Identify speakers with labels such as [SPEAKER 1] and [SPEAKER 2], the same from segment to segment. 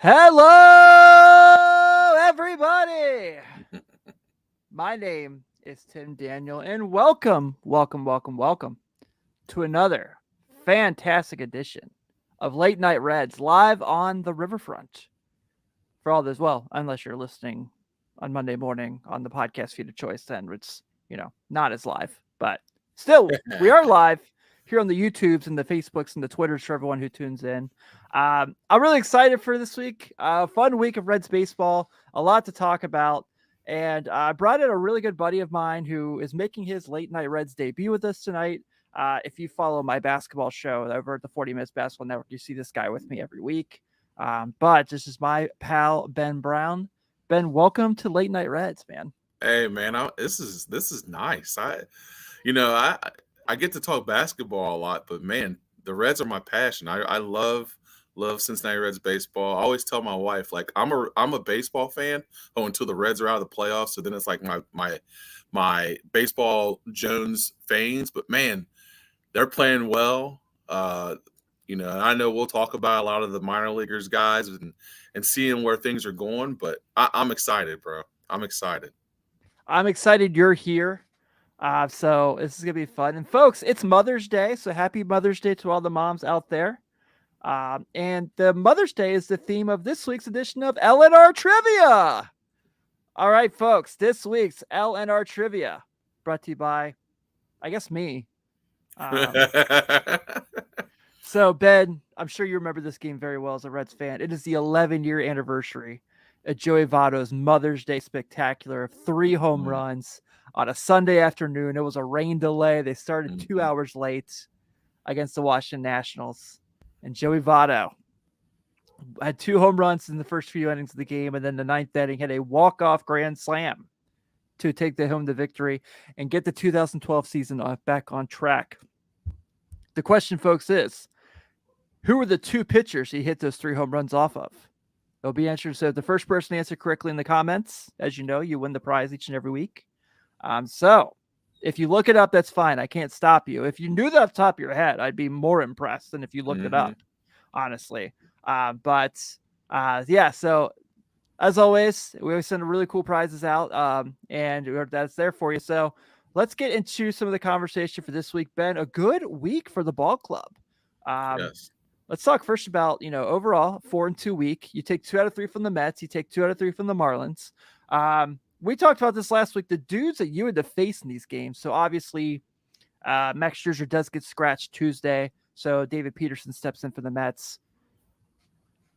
[SPEAKER 1] Hello, everybody. My name is Tim Daniel, and welcome to another fantastic edition of Late Night Reds live on the riverfront. For all this, well, unless you're listening on Monday morning on the podcast feed of choice, then it's not as live, but still we are live here on the YouTubes and the Facebooks and the Twitters for everyone who tunes in. I'm really excited for this week. Fun week of Reds baseball, a lot to talk about. And I brought in a really good buddy of mine who is making his late night Reds debut with us tonight. If you follow my basketball show over at the 40 Minutes Basketball Network, you see this guy with me every week. But this is my pal, Ben Brown. Ben, welcome to Late Night Reds, man.
[SPEAKER 2] Hey man, this is nice. I get to talk basketball a lot, but man, the Reds are my passion. I love Cincinnati Reds baseball. I always tell my wife, like, I'm a baseball fan until the Reds are out of the playoffs. So then it's like my baseball Jones fans. But man, they're playing well. And I know we'll talk about a lot of the minor leaguers guys and seeing where things are going. But I'm excited, bro. I'm excited.
[SPEAKER 1] I'm excited you're here. So this is going to be fun. And folks, it's Mother's Day. So happy Mother's Day to all the moms out there. And the Mother's Day is the theme of this week's edition of LNR Trivia. All right, folks, this week's LNR Trivia brought to you by, I guess, me. So, Ben, I'm sure you remember this game very well as a Reds fan. It is the 11-year anniversary of Joey Votto's Mother's Day spectacular of 3 home runs on a Sunday afternoon. It was a rain delay. They started 2 hours late against the Washington Nationals. And Joey Votto had 2 home runs in the first few innings of the game. And then the 9th inning had a walk-off grand slam to take the home to victory and get the 2012 season back on track. The question, folks, is who were the 2 pitchers he hit those 3 home runs off of? They'll be answered. So the first person to answer correctly in the comments, as you know, you win the prize each and every week. So if you look it up, that's fine. I can't stop you. If you knew that off the top of your head, I'd be more impressed than if you looked it up, honestly. Yeah, so as always, we always send really cool prizes out, and that's there for you. So let's get into some of the conversation for this week, Ben. A good week for the ball club.
[SPEAKER 2] Yes.
[SPEAKER 1] Let's talk first about, overall 4-2 week. You take 2 out of 3 from the Mets. You take 2 out of 3 from the Marlins. We talked about this last week, the dudes that you had to face in these games. So obviously, Max Scherzer does get scratched Tuesday. So David Peterson steps in for the Mets.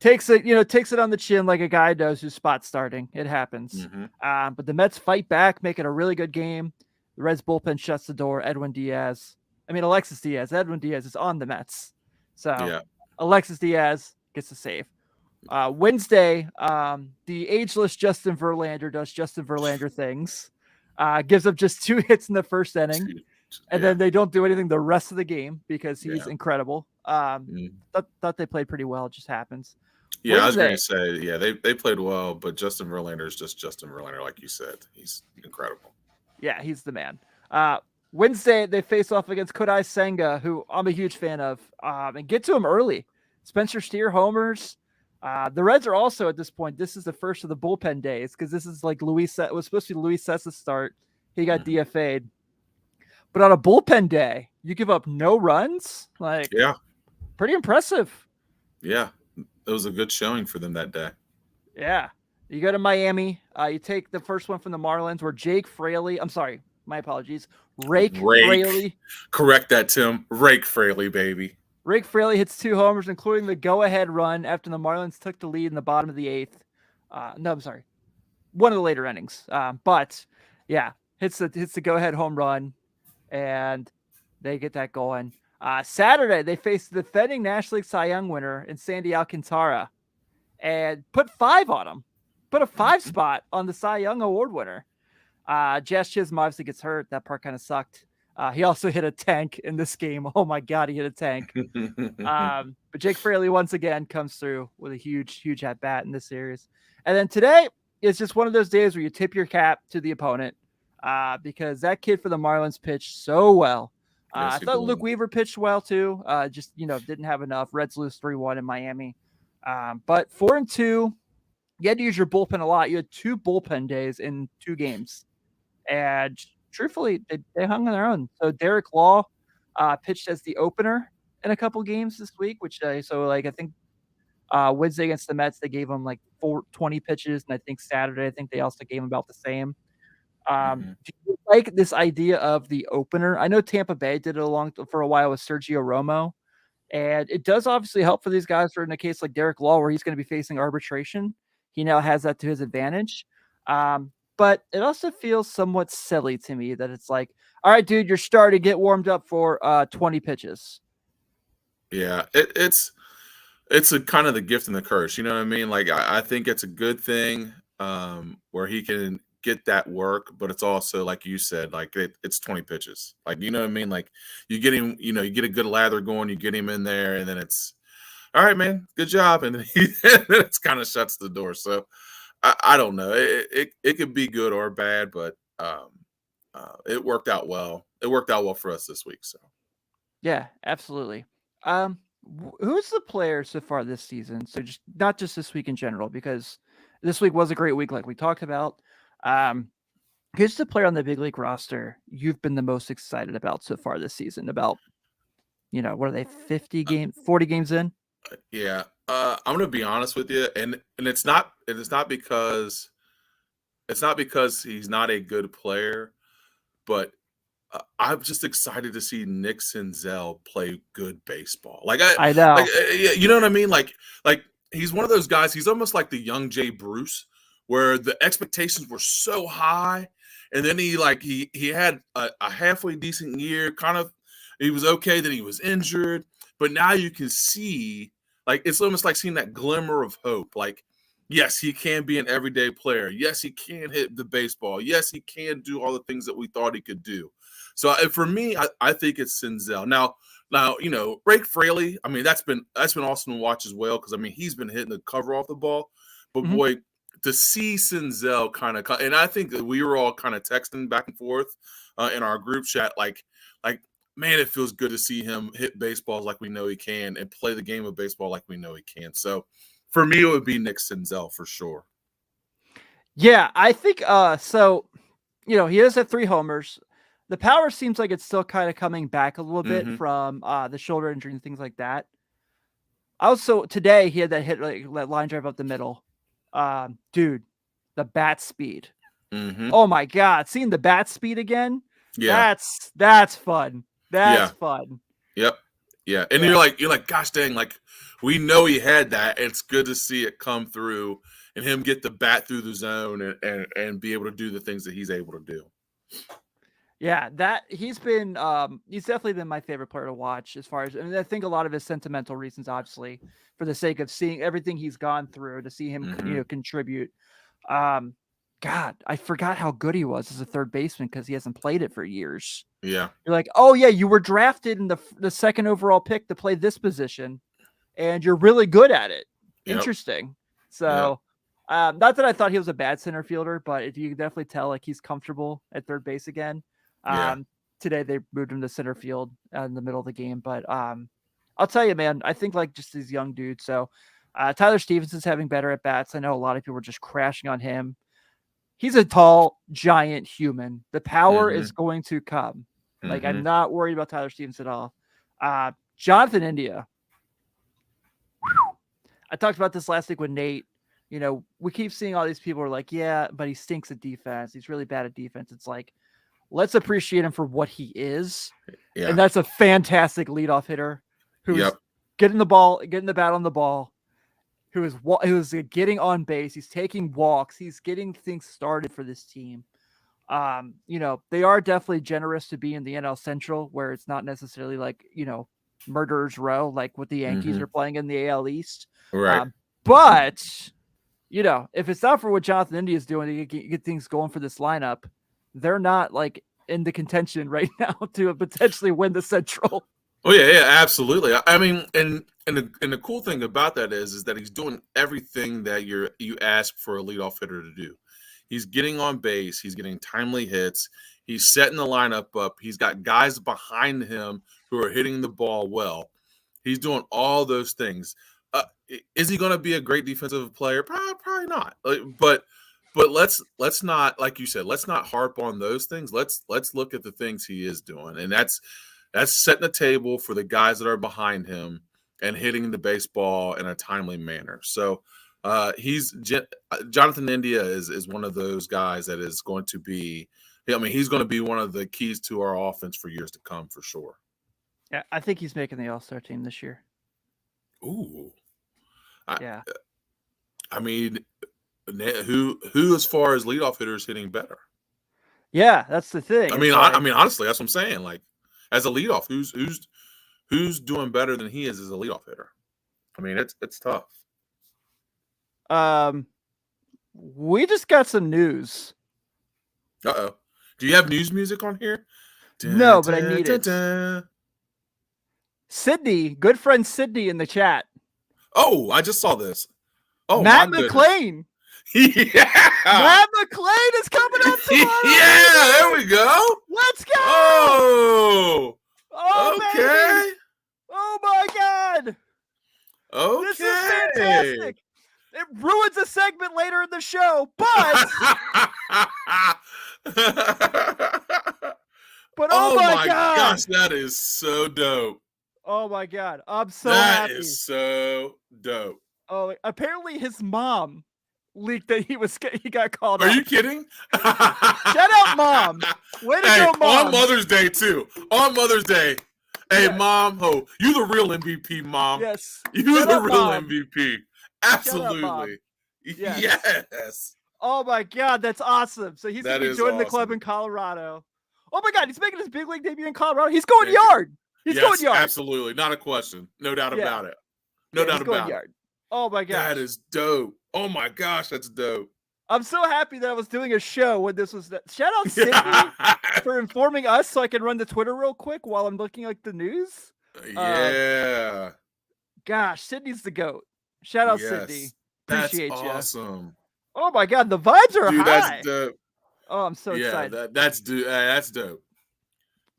[SPEAKER 1] Takes it on the chin like a guy does who's spot starting. It happens. But the Mets fight back, make it a really good game. The Reds bullpen shuts the door. Alexis Diaz. Edwin Diaz is on the Mets. So yeah. Alexis Diaz gets a save. Wednesday, the ageless Justin Verlander does Justin Verlander things. Gives up just 2 hits in the first inning. And then they don't do anything the rest of the game because he's incredible. Thought they played pretty well. It just happens.
[SPEAKER 2] Yeah, Wednesday, I was going to say, they played well, but Justin Verlander is just Justin Verlander, like you said. He's incredible.
[SPEAKER 1] Yeah, he's the man. Wednesday, they face off against Kodai Senga, who I'm a huge fan of, and get to him early. Spencer Steer homers. The Reds are also at this point, this is the first of the bullpen days because this is like it was supposed to be Luis Cessa's start. He got DFA'd. But on a bullpen day, you give up no runs? Pretty impressive.
[SPEAKER 2] Yeah, it was a good showing for them that day.
[SPEAKER 1] Yeah. You go to Miami. You take the first one from the Marlins where Jake Fraley, I'm sorry, my apologies. Rake Fraley.
[SPEAKER 2] Correct that, Tim. Rake Fraley, baby.
[SPEAKER 1] Rake Fraley hits 2 homers, including the go-ahead run after the Marlins took the lead in the bottom of the 8th. No, I'm sorry. One of the later innings. But, yeah, hits the go-ahead home run, and they get that going. Saturday, they faced the defending National League Cy Young winner in Sandy Alcantara and put 5 on him. Put a 5 spot on the Cy Young Award winner. Jazz Chisholm obviously gets hurt. That part kind of sucked. He also hit a tank in this game. Oh my God, he hit a tank. But Jake Fraley once again comes through with a huge at bat in this series. And then today is just one of those days where you tip your cap to the opponent because that kid for the Marlins pitched so well. I thought Luke Weaver pitched well too. Just didn't have enough. Reds lose 3-1 in Miami. But 4-2, you had to use your bullpen a lot. You had 2 bullpen days in 2 games, and truthfully, they hung on their own. So Derek Law pitched as the opener in a couple games this week, which I think Wednesday against the Mets they gave him like 20 pitches, and I think Saturday I think they also gave him about the same.
[SPEAKER 2] Mhm.
[SPEAKER 1] Do you like this idea of the opener? I know Tampa Bay did it for a while with Sergio Romo, and it does obviously help for these guys for in a case like Derek Law, where he's going to be facing arbitration. He now has that to his advantage. But it also feels somewhat silly to me that it's like, all right, dude, you're starting to get warmed up for 20 pitches.
[SPEAKER 2] Yeah, it's a kind of the gift and the curse. You know what I mean? Like I think it's a good thing where he can get that work, but it's also like you said, like it's 20 pitches. Like you know what I mean? Like you get him, you get a good lather going, you get him in there, and then it's all right, man, good job, and then it's kind of shuts the door. So I don't know. It could be good or bad, but it worked out well. It worked out well for us this week. So.
[SPEAKER 1] Yeah, absolutely. Who's the player so far this season? So just not just this week in general, because this week was a great week, like we talked about. Um, who's the player on the big league roster you've been the most excited about so far this season? About what are they, 40 games in?
[SPEAKER 2] Yeah, I'm gonna be honest with you, and it's not because he's not a good player, but I'm just excited to see Nick Senzel play good baseball.
[SPEAKER 1] I know.
[SPEAKER 2] Yeah, you know what I mean? Like he's one of those guys. He's almost like the young Jay Bruce, where the expectations were so high, and then he had a halfway decent year. Kind of, he was okay. Then he was injured, but now you can see like it's almost like seeing that glimmer of hope. Like, yes, he can be an everyday player. Yes, he can hit the baseball. Yes, he can do all the things that we thought he could do. So for me, I think it's Senzel. Now Rake Fraley. I mean, that's been awesome to watch as well because I mean he's been hitting the cover off the ball. But
[SPEAKER 1] Mhm.
[SPEAKER 2] boy, to see Senzel kind of, and I think that we were all kind of texting back and forth in our group chat, like man, it feels good to see him hit baseballs like we know he can and play the game of baseball like we know he can. So for me, it would be Nick Senzel for sure.
[SPEAKER 1] Yeah, I think so he does have 3 homers. The power seems like it's still kind of coming back a little bit
[SPEAKER 2] Mm-hmm.
[SPEAKER 1] from the shoulder injury and things like that. Also, today he had that hit, like that line drive up the middle. Dude, the bat speed.
[SPEAKER 2] Mm-hmm.
[SPEAKER 1] Oh my god, seeing the bat speed again,
[SPEAKER 2] Yeah.
[SPEAKER 1] that's fun. That's
[SPEAKER 2] Yeah.
[SPEAKER 1] fun.
[SPEAKER 2] Yep. Yeah. And
[SPEAKER 1] Yeah.
[SPEAKER 2] you're like, gosh dang, like we know he had that. It's good to see it come through and him get the bat through the zone and be able to do the things that he's able to do.
[SPEAKER 1] Yeah, that he's definitely been my favorite player to watch as far as, I mean, I think a lot of his sentimental reasons, obviously, for the sake of seeing everything he's gone through to see him,
[SPEAKER 2] Mm-hmm.
[SPEAKER 1] contribute. Um, God, I forgot how good he was as a third baseman because he hasn't played it for years.
[SPEAKER 2] Yeah.
[SPEAKER 1] You're like, oh yeah, you were drafted in the second overall pick to play this position, and you're really good at it.
[SPEAKER 2] Yep.
[SPEAKER 1] Interesting.
[SPEAKER 2] Yep.
[SPEAKER 1] So, not that I thought he was a bad center fielder, but if you can definitely tell, like he's comfortable at third base again.
[SPEAKER 2] Yeah.
[SPEAKER 1] Today they moved him to center field in the middle of the game, but I'll tell you, man, I think like just these young dudes. So, Tyler Stevenson's having better at bats. I know a lot of people were just crashing on him. He's a tall, giant human. The power
[SPEAKER 2] Mm-hmm.
[SPEAKER 1] is going to come. Like,
[SPEAKER 2] Mm-hmm.
[SPEAKER 1] I'm not worried about Tyler Stevens at all. Jonathan India. I talked about this last week with Nate. We keep seeing all these people are like, yeah, but he stinks at defense. He's really bad at defense. It's like, let's appreciate him for what he is.
[SPEAKER 2] Yeah.
[SPEAKER 1] And that's a fantastic leadoff hitter who is
[SPEAKER 2] Yep.
[SPEAKER 1] getting the bat on the ball, who is getting on base. He's taking walks. He's getting things started for this team. They are definitely generous to be in the NL Central, where it's not necessarily like, murderer's row, like what the Yankees
[SPEAKER 2] Mm-hmm.
[SPEAKER 1] are playing in the AL East.
[SPEAKER 2] Right.
[SPEAKER 1] But, if it's not for what Jonathan India is doing to get things going for this lineup, they're not like in the contention right now to potentially win the Central.
[SPEAKER 2] Oh yeah, absolutely. I mean, and the cool thing about that is that he's doing everything that you ask for a leadoff hitter to do. He's getting on base. He's getting timely hits. He's setting the lineup up. He's got guys behind him who are hitting the ball well. He's doing all those things. is he going to be a great defensive player? Probably not. But let's not, like you said, let's not harp on those things. Let's look at the things he is doing, and that's setting the table for the guys that are behind him and hitting the baseball in a timely manner. So Jonathan India is one of those guys that is going to be. I mean, he's going to be one of the keys to our offense for years to come, for sure.
[SPEAKER 1] Yeah, I think he's making the All-Star team this year.
[SPEAKER 2] Ooh.
[SPEAKER 1] Yeah.
[SPEAKER 2] I mean, who as far as leadoff hitters hitting better?
[SPEAKER 1] Yeah, that's the thing.
[SPEAKER 2] I mean, honestly, that's what I'm saying. Like, as a leadoff, who's doing better than he is as a leadoff hitter? I mean, it's tough.
[SPEAKER 1] We just got some news.
[SPEAKER 2] Uh-oh. Do you have news music on here?
[SPEAKER 1] No, but I need it. Sydney, good friend Sydney in the chat.
[SPEAKER 2] Oh, I just saw this. Oh,
[SPEAKER 1] Matt McClain.
[SPEAKER 2] Yeah.
[SPEAKER 1] Matt McClain is coming up tomorrow.
[SPEAKER 2] Yeah, there we go.
[SPEAKER 1] Let's go.
[SPEAKER 2] Oh, okay.
[SPEAKER 1] Baby. Oh my God.
[SPEAKER 2] Okay.
[SPEAKER 1] This is fantastic. It ruins a segment later in the show, but oh my
[SPEAKER 2] gosh, that is so dope.
[SPEAKER 1] Oh my God, I'm so happy.
[SPEAKER 2] That is so dope.
[SPEAKER 1] Oh, apparently his mom leaked that he got called
[SPEAKER 2] out.
[SPEAKER 1] Are
[SPEAKER 2] you kidding?
[SPEAKER 1] Shout out, Mom. Way to go, Mom.
[SPEAKER 2] On Mother's Day, too. On Mother's Day. Hey, yes. Mom, you the real MVP, Mom.
[SPEAKER 1] Yes.
[SPEAKER 2] You the real Mom. MVP. Absolutely.
[SPEAKER 1] Up,
[SPEAKER 2] yes.
[SPEAKER 1] Oh my God, that's awesome. So he's going to be joining the club in Colorado. Oh my God, he's making his big league debut in Colorado. He's going yard. He's going yard.
[SPEAKER 2] Absolutely. Not a question. No doubt about it. No doubt about it.
[SPEAKER 1] Oh my gosh.
[SPEAKER 2] That is dope. Oh my gosh, that's dope.
[SPEAKER 1] I'm so happy that I was doing a show when this was. Shout out Sydney for informing us so I can run the Twitter real quick while I'm looking at the news.
[SPEAKER 2] Yeah.
[SPEAKER 1] Gosh, Sydney's the GOAT. Shout out Sydney. Appreciate you.
[SPEAKER 2] That's awesome.
[SPEAKER 1] Oh my God, the vibes are high.
[SPEAKER 2] That's dope.
[SPEAKER 1] Oh, I'm so excited.
[SPEAKER 2] That's dope.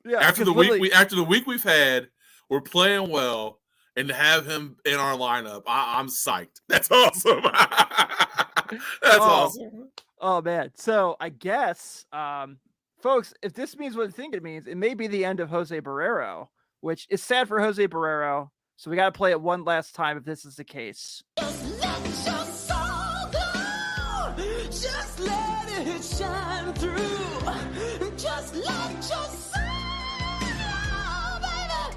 [SPEAKER 1] Yeah.
[SPEAKER 2] After the week we've had, we're playing well, and to have him in our lineup, I'm psyched. That's awesome. That's awesome.
[SPEAKER 1] Oh man. So I guess, folks, if this means what I think it means, it may be the end of Jose Barrero, which is sad for Jose Barrero. So we got to play it one last time if this is the case.
[SPEAKER 3] Just let your soul go. Just let it shine through. Just let your soul go, baby.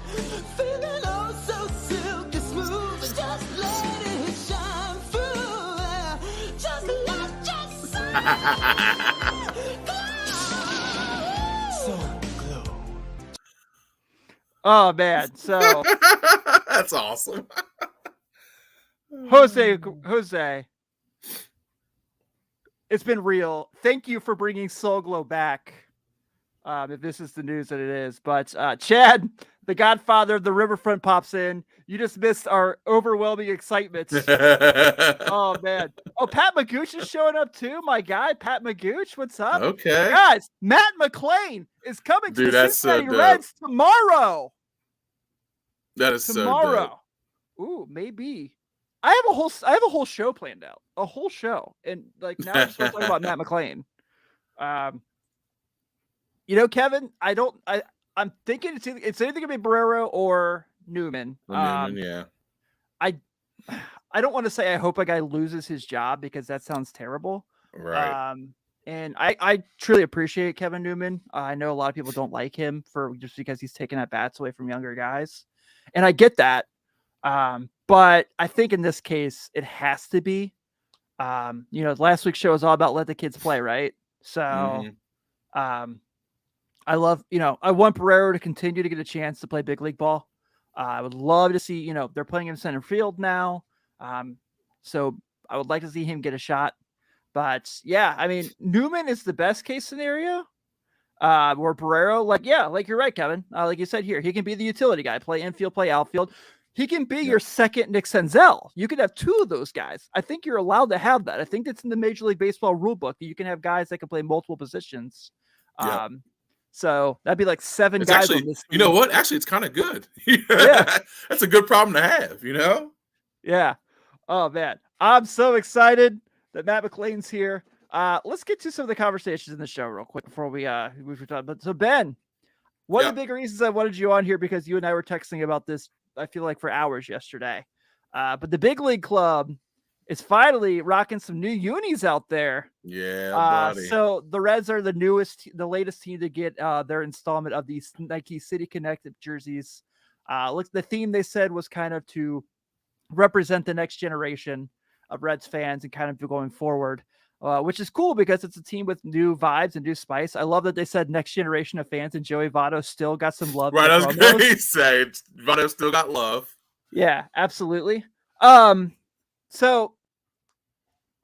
[SPEAKER 3] Feeling oh so silky smooth. Just let it shine through. Just let your soul go. So
[SPEAKER 1] Oh man, so
[SPEAKER 2] that's awesome.
[SPEAKER 1] Jose, it's been real. Thank you for bringing Soul Glow back. If this is the news that it is, but Chad, the Godfather of the Riverfront, pops in. You just missed our overwhelming excitement. Oh man! Oh, Pat Magooch is showing up too. My guy, Pat Magooch. What's up?
[SPEAKER 2] Okay,
[SPEAKER 1] guys. Matt McClain is coming to the Cincinnati Reds tomorrow.
[SPEAKER 2] That is
[SPEAKER 1] tomorrow.
[SPEAKER 2] So dope.
[SPEAKER 1] Ooh, maybe. I have a whole show planned out. A whole show, and like now I'm just talking about Matt McClain. You know, Kevin, I'm thinking it's either gonna be Barrero or Newman.
[SPEAKER 2] Yeah.
[SPEAKER 1] I don't want to say I hope a guy loses his job because that sounds terrible.
[SPEAKER 2] Right.
[SPEAKER 1] And I truly appreciate Kevin Newman. I know a lot of people don't like him just because he's taking at bats away from younger guys. And I get that. But I think in this case, it has to be. Last week's show was all about let the kids play, right? So I love, I want Barrero to continue to get a chance to play big league ball. I would love to see, they're playing in center field now. So I would like to see him get a shot. But yeah, I mean, Newman is the best case scenario. Where Barrero, like you're right, Kevin. Like you said here, he can be the utility guy, play infield, play outfield. He can be your second Nick Senzel. You could have two of those guys. I think you're allowed to have that. I think that's in the Major League Baseball rule book that you can have guys that can play multiple positions. So that'd be like seven guys.
[SPEAKER 2] Actually,
[SPEAKER 1] on this
[SPEAKER 2] you know what? Actually, it's kind of good. Yeah, that's a good problem to have.
[SPEAKER 1] Yeah. Oh man, I'm so excited that Matt McLean's here. Let's get to some of the conversations in the show real quick before we move on. But so Ben, one of
[SPEAKER 2] Yeah.
[SPEAKER 1] the big reasons I wanted you on here because you and I were texting about this, I feel like for hours yesterday. But the Big League Club is finally rocking some new unis out there.
[SPEAKER 2] Yeah, buddy.
[SPEAKER 1] So the Reds are the latest team to get their installment of these Nike City Connected jerseys. Look, the theme they said was kind of to represent the next generation of Reds fans and kind of going forward, which is cool because it's a team with new vibes and new spice. I love that they said next generation of fans, and Joey Votto still got some love.
[SPEAKER 2] Right,
[SPEAKER 1] in
[SPEAKER 2] I
[SPEAKER 1] the
[SPEAKER 2] was
[SPEAKER 1] promos.
[SPEAKER 2] going to say, Votto still got love.
[SPEAKER 1] Yeah, absolutely. So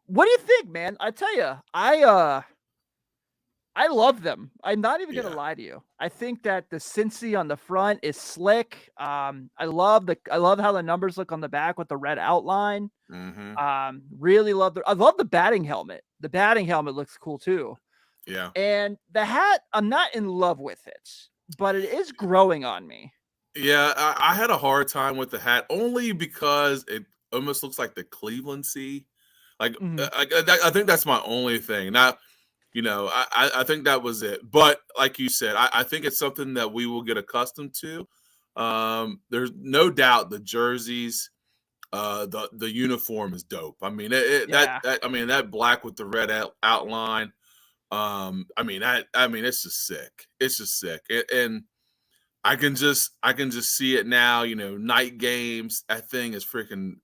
[SPEAKER 1] what do you think, man? I tell you, I love them. I'm not even gonna
[SPEAKER 2] Yeah.
[SPEAKER 1] lie to you. I think that the Cincy on the front is slick. I love how the numbers look on the back with the red outline.
[SPEAKER 2] Mm-hmm.
[SPEAKER 1] Really love I love the batting helmet. The batting helmet looks cool too.
[SPEAKER 2] Yeah.
[SPEAKER 1] And the hat, I'm not in love with it, but it is growing on me.
[SPEAKER 2] Yeah, I had a hard time with the hat only because it almost looks like the Cleveland Sea. Like,
[SPEAKER 1] Mhm.
[SPEAKER 2] I think that's my only thing. Now, I think that was it. But like you said, I think it's something that we will get accustomed to. There's no doubt the jerseys, the uniform is dope. I mean,
[SPEAKER 1] Yeah.
[SPEAKER 2] that black with the red outline. I mean, it's just sick. It's just sick. And I can just see it now. Night games. That thing is freaking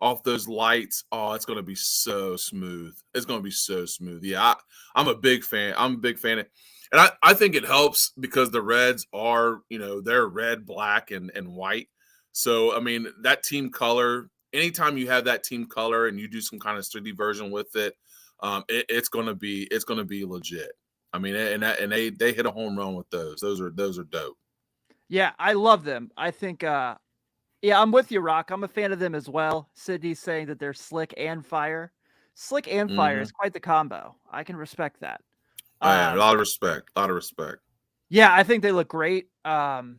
[SPEAKER 2] off those lights. Oh, it's gonna be so smooth. It's gonna be so smooth. Yeah, I'm a big fan. I'm a big fan of, and I think it helps because the Reds are, they're red, black, and white. So I mean that team color. Anytime you have that team color and you do some kind of city version with it, it's gonna be legit. I mean, and they hit a home run with those. Those are dope.
[SPEAKER 1] Yeah, I love them. I think yeah, I'm with you, Rock. I'm a fan of them as well. Sydney's saying that they're slick and fire. Slick and fire
[SPEAKER 2] Mm-hmm.
[SPEAKER 1] is quite the combo. I can respect that.
[SPEAKER 2] A lot of respect. A lot of respect.
[SPEAKER 1] Yeah, I think they look great. I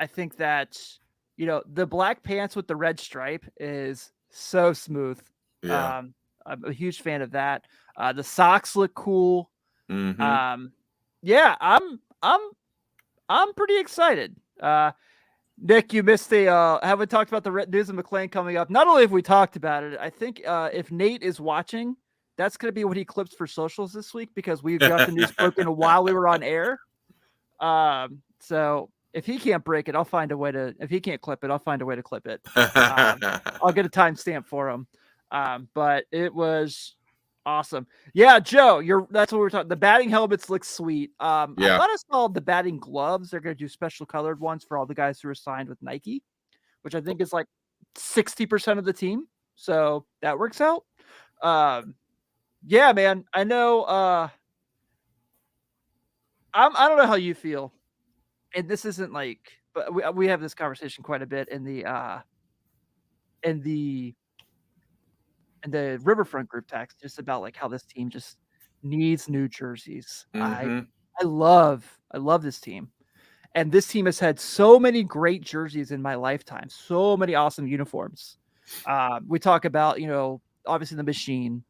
[SPEAKER 1] think that the black pants with the red stripe is so smooth.
[SPEAKER 2] Yeah.
[SPEAKER 1] I'm a huge fan of that. The socks look cool.
[SPEAKER 2] Mm-hmm.
[SPEAKER 1] Yeah, I'm pretty excited. Nick, you missed the haven't talked about the news of McLean coming up. Not only have we talked about it, I think if Nate is watching, that's going to be what he clips for socials this week because we got the news broken while we were on air. So if he can't break it, I'll find a way to. If he can't clip it, I'll find a way to clip it. I'll get a timestamp for him. But it was awesome. Yeah, Joe, that's what we're talking. The batting helmets look sweet. I thought I saw the batting gloves. They're going to do special colored ones for all the guys who are signed with Nike, which I think is like 60% of the team. So that works out. Yeah, man. I know. I don't know how you feel, and this isn't like, but we have this conversation quite a bit in the Riverfront group text, just about like how this team just needs new jerseys.
[SPEAKER 2] Mm-hmm.
[SPEAKER 1] I love this team. And this team has had so many great jerseys in my lifetime, so many awesome uniforms. We talk about, obviously the Machine,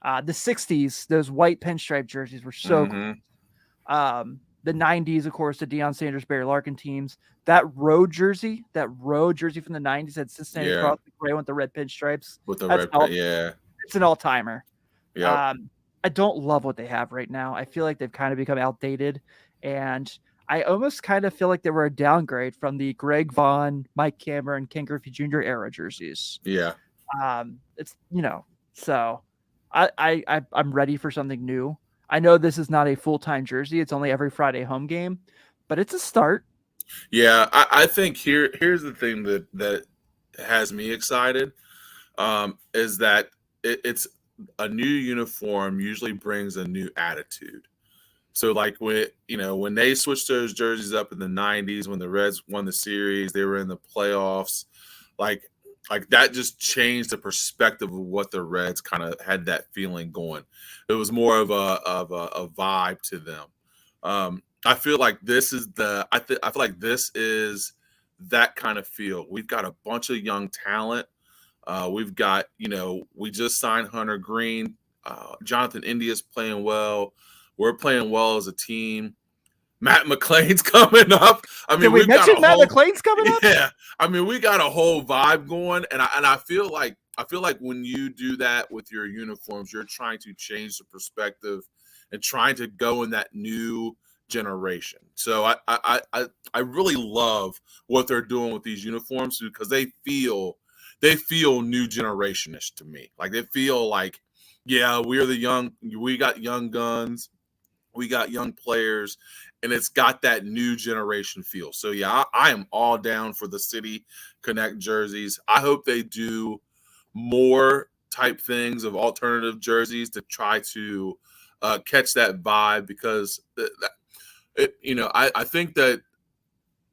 [SPEAKER 1] the 60s, those white pinstripe jerseys were so cool. The 90s, of course, the Deion Sanders, Barry Larkin teams. That road jersey from the 90s had Cincinnati across the gray with the red pinstripes.
[SPEAKER 2] With the red, yeah.
[SPEAKER 1] It's an all-timer.
[SPEAKER 2] Yeah.
[SPEAKER 1] I don't love what they have right now. I feel like they've kind of become outdated, and I almost kind of feel like they were a downgrade from the Greg Vaughn, Mike Cameron, Ken Griffey Jr. era jerseys.
[SPEAKER 2] Yeah.
[SPEAKER 1] It's so I'm ready for something new. I know this is not a full-time jersey; it's only every Friday home game, but it's a start.
[SPEAKER 2] Yeah, I think here's the thing that has me excited, is that it's a new uniform usually brings a new attitude. So like when they switched those jerseys up in the 90s, when the Reds won the series, they were in the playoffs, like that just changed the perspective of what the Reds kind of had that feeling going. It was more of a vibe to them. I feel like this is I feel like this is that kind of feel. We've got a bunch of young talent. We've got, we just signed Hunter Green. Jonathan India's playing well. We're playing well as a team. Matt McClain's coming up. I mean,
[SPEAKER 1] Did we
[SPEAKER 2] we've got
[SPEAKER 1] mention
[SPEAKER 2] a
[SPEAKER 1] Matt
[SPEAKER 2] whole,
[SPEAKER 1] McClain's coming up?
[SPEAKER 2] yeah. I mean, we got a whole vibe going, and I feel like when you do that with your uniforms, you're trying to change the perspective and trying to go in that new generation. So I really love what they're doing with these uniforms because they feel new generation-ish to me. Like they feel like, yeah, we got young guns, we got young players, and it's got that new generation feel. So yeah, I am all down for the City Connect jerseys. I hope they do more type things of alternative jerseys to try to catch that vibe because I think that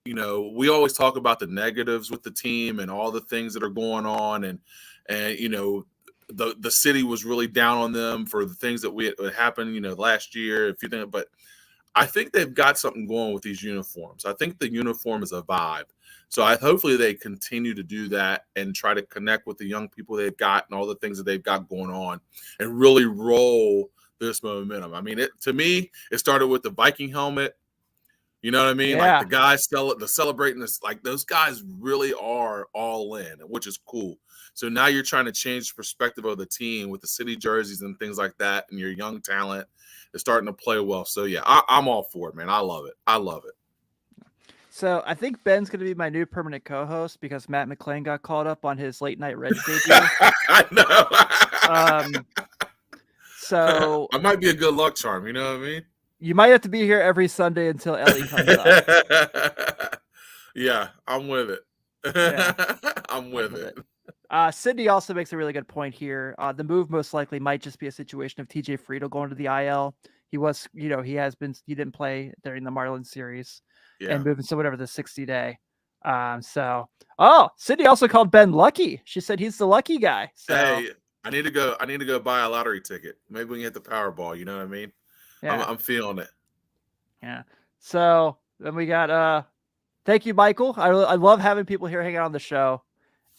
[SPEAKER 2] we always talk about the negatives with the team and all the things that are going on, and the city was really down on them for the things that happened last year. If you think, but I think they've got something going with these uniforms. I think the uniform is a vibe. So hopefully they continue to do that and try to connect with the young people they've got and all the things that they've got going on and really roll this momentum. I mean, to me, it started with the Viking helmet. You know what I mean?
[SPEAKER 1] Yeah.
[SPEAKER 2] Like the guys celebrating this, like those guys really are all in, which is cool. So now you're trying to change the perspective of the team with the city jerseys and things like that, and your young talent is starting to play well. So yeah, I'm all for it, man. I love it. I love it.
[SPEAKER 1] So I think Ben's going to be my new permanent co-host because Matt McClain got called up on his late night Reds debut.
[SPEAKER 2] I know.
[SPEAKER 1] So
[SPEAKER 2] I might be a good luck charm. You know what I mean?
[SPEAKER 1] You might have to be here every Sunday until Elly comes up.
[SPEAKER 2] Yeah, I'm with it.
[SPEAKER 1] Yeah.
[SPEAKER 2] I'm with it.
[SPEAKER 1] Sydney also makes a really good point here. The move most likely might just be a situation of TJ Friedel going to the IL. He was, he didn't play during the Marlins series and moving to whatever the 60-day. Sydney also called Ben lucky. She said he's the lucky guy. So
[SPEAKER 2] hey, I need to go buy a lottery ticket. Maybe we can hit the Powerball. You know what I mean? Yeah. I'm feeling it.
[SPEAKER 1] Yeah. So then we got, thank you, Michael. I love having people here hanging out on the show.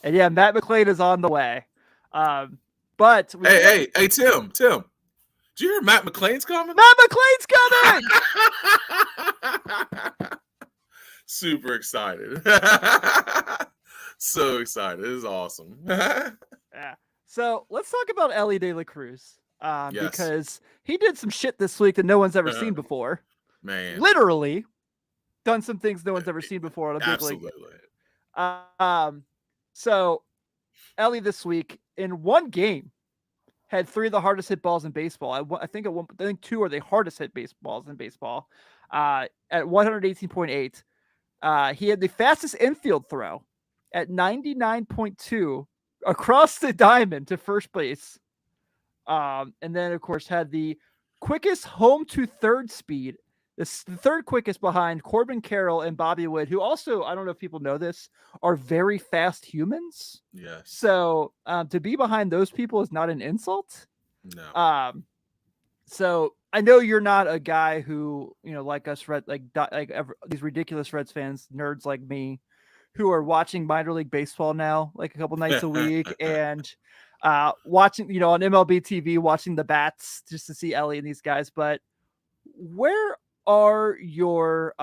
[SPEAKER 1] And yeah, Matt McClain is on the way. But
[SPEAKER 2] hey, Tim. Did you hear Matt McClain's coming?
[SPEAKER 1] Matt McClain's coming!
[SPEAKER 2] Super excited. So excited. This is awesome.
[SPEAKER 1] Yeah. So let's talk about Elly De La Cruz. Yes. Because he did some shit this week that no one's ever seen before.
[SPEAKER 2] Man.
[SPEAKER 1] Literally done some things no one's ever seen before on a big league. So Elly this week in one game had 3 of the hardest hit balls in baseball. I think 2 are the hardest hit baseballs in baseball. At 118.8. He had the fastest infield throw at 99.2 across the diamond to first base. And then, of course, had the quickest home to third speed. The third quickest behind Corbin Carroll and Bobby Wood, who also, I don't know if people know this, are very fast humans.
[SPEAKER 2] Yes.
[SPEAKER 1] So to be behind those people is not an insult.
[SPEAKER 2] No.
[SPEAKER 1] So I know you're not a guy who, like us, these ridiculous Reds fans, nerds like me, who are watching minor league baseball now, like a couple nights a week, and watching, on MLB TV, watching the bats just to see Elly and these guys. But where's your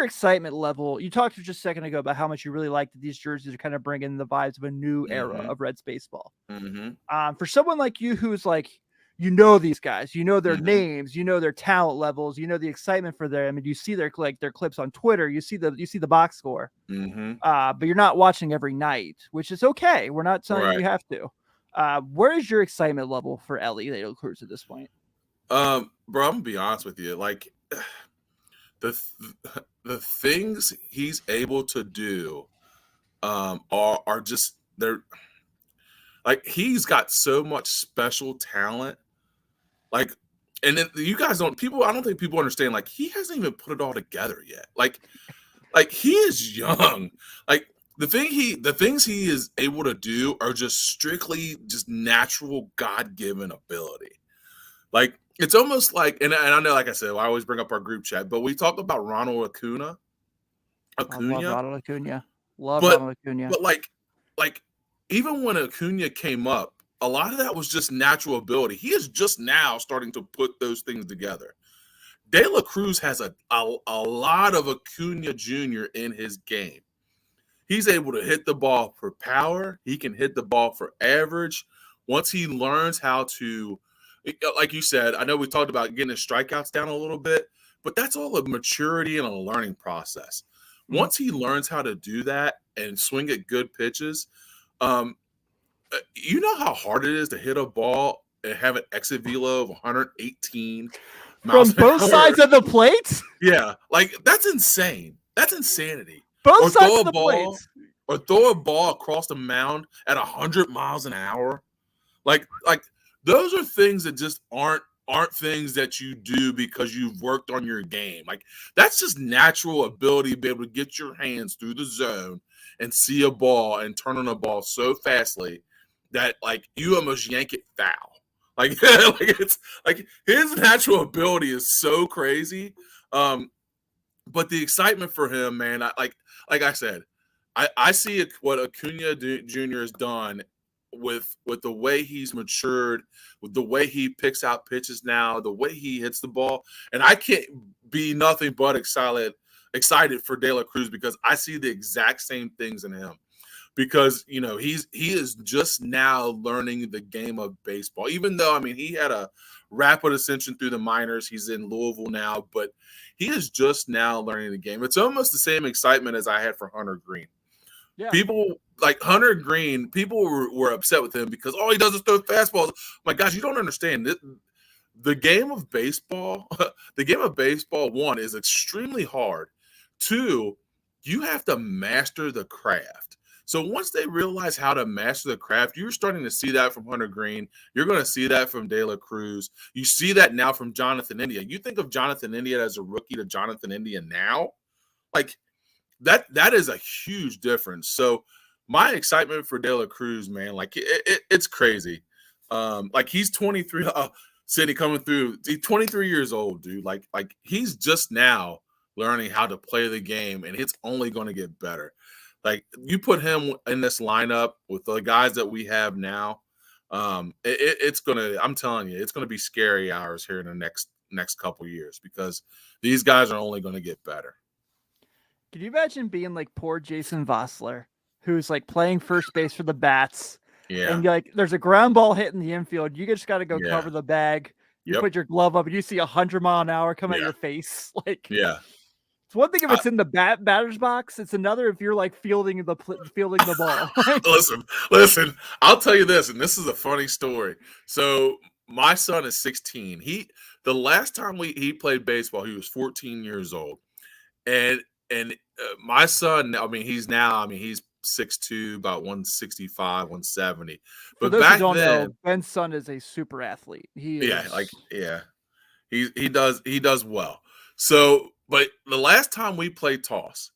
[SPEAKER 1] excitement level? You talked just a second ago about how much you really like that these jerseys are kind of bringing the vibes of a new era of Reds baseball.
[SPEAKER 2] Mm-hmm.
[SPEAKER 1] For someone like you, who's like, these guys, their names, their talent levels, the excitement for them, and you see their clips on Twitter, you see the box score, but you're not watching every night, which is okay. We're not telling you have to. Where is your excitement level for Elly De La Cruz at this point?
[SPEAKER 2] Bro, I'm gonna be honest with you. Like the things he's able to do are just, they're like, he's got so much special talent. Like, and then I don't think people understand, like, he hasn't even put it all together yet. Like he is young. Like the things he is able to do are just strictly just natural God-given ability. Like, it's almost like, and I know, like I said, I always bring up our group chat, but we talk about Ronald Acuna.
[SPEAKER 1] I love Ronald Acuna. Ronald Acuna.
[SPEAKER 2] But like even when Acuna came up, a lot of that was just natural ability. He is just now starting to put those things together. De La Cruz has a lot of Acuna Jr. in his game. He's able to hit the ball for power. He can hit the ball for average. Once he learns how to, like you said, I know we talked about getting his strikeouts down a little bit, but that's all a maturity and a learning process. Once he learns how to do that and swing at good pitches, you know how hard it is to hit a ball and have an exit velo of 118 miles
[SPEAKER 1] From both
[SPEAKER 2] an hour.
[SPEAKER 1] sides of the plate?
[SPEAKER 2] Yeah, like that's insane. That's insanity.
[SPEAKER 1] Both sides of the plate.
[SPEAKER 2] Or throw a ball across the mound at 100 miles an hour. Like those are things that just aren't things that you do because you've worked on your game. Like that's just natural ability to be able to get your hands through the zone and see a ball and turn on a ball so fastly that like you almost yank it foul. Like it's like his natural ability is so crazy. But the excitement for him, man, like I said, I see what Acuna Jr. has done with the way he's matured, with the way he picks out pitches now, the way he hits the ball, and I can't be nothing but excited for De La Cruz because I see the exact same things in him. Because he is just now learning the game of baseball. Even though I mean he had a rapid ascension through the minors, he's in Louisville now, but he is just now learning the game. It's almost the same excitement as I had for Hunter Green.
[SPEAKER 1] Yeah.
[SPEAKER 2] People like Hunter Green, people were upset with him because all he does is throw fastballs. My gosh, you don't understand. The game of baseball, one, is extremely hard. Two, you have to master the craft. So once they realize how to master the craft, you're starting to see that from Hunter Green. You're going to see that from De La Cruz. You see that now from Jonathan India. You think of Jonathan India as a rookie to Jonathan India now, like that is a huge difference. So my excitement for De La Cruz, man, like it's crazy. Like he's 23. Sidney coming through. He's 23 years old, dude. Like he's just now learning how to play the game, and it's only going to get better. Like you put him in this lineup with the guys that we have now, it's gonna. I'm telling you, it's gonna be scary hours here in the next couple years because these guys are only going to get better.
[SPEAKER 1] Can you imagine being like poor Jason Vossler, who's like playing first base for the Bats?
[SPEAKER 2] Yeah,
[SPEAKER 1] And like there's a ground ball hit in the infield. You just got to go
[SPEAKER 2] Yeah.
[SPEAKER 1] cover the bag. You
[SPEAKER 2] Yep.
[SPEAKER 1] put your glove up and you see 100-mile-an-hour come at
[SPEAKER 2] Yeah.
[SPEAKER 1] your face. Like
[SPEAKER 2] yeah.
[SPEAKER 1] it's one thing if it's in the batter's box. It's another if you're like fielding the ball.
[SPEAKER 2] Listen. I'll tell you this, and this is a funny story. So my son is 16. The last time he played baseball, he was 14 years old, and my son, I mean, he's 6'2", about 165, 170.
[SPEAKER 1] For
[SPEAKER 2] But
[SPEAKER 1] those
[SPEAKER 2] back
[SPEAKER 1] who don't
[SPEAKER 2] then,
[SPEAKER 1] know, Ben's son is a super athlete. He is
[SPEAKER 2] he does well. So, but the last time we played toss,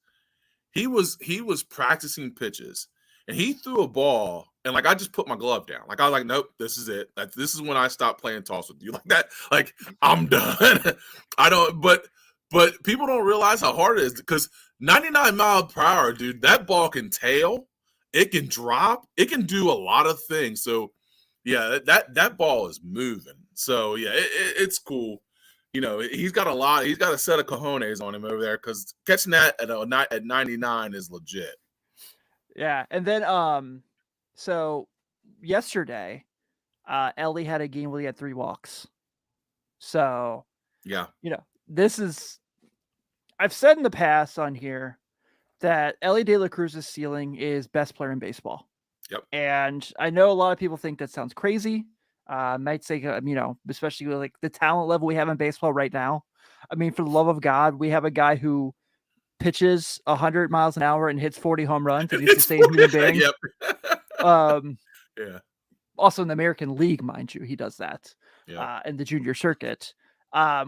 [SPEAKER 2] he was practicing pitches, and he threw a ball, and like I just put my glove down. Like I was like, nope, this is it. Like this is when I stop playing toss with you. Like that, like I'm done. I don't. But people don't realize how hard it is because 99 miles per hour, dude. That ball can tail, it can drop, it can do a lot of things. So yeah, that ball is moving. So yeah, it's cool. He's got a set of cojones on him over there because catching that at 99 is legit.
[SPEAKER 1] Yeah, and then so yesterday, Elly had a game where he had 3 walks. So
[SPEAKER 2] Yeah,
[SPEAKER 1] this is I've said in the past on here that Elly De La Cruz's ceiling is best player in baseball.
[SPEAKER 2] Yep.
[SPEAKER 1] And I know a lot of people think that sounds crazy. Might say, especially with like the talent level we have in baseball right now. I mean, for the love of God, we have a guy who pitches 100 miles an hour and hits 40 home runs, and he's the same human being.
[SPEAKER 2] Yep. Yeah.
[SPEAKER 1] Also in the American League, mind you, he does that.
[SPEAKER 2] Yeah.
[SPEAKER 1] In the junior circuit.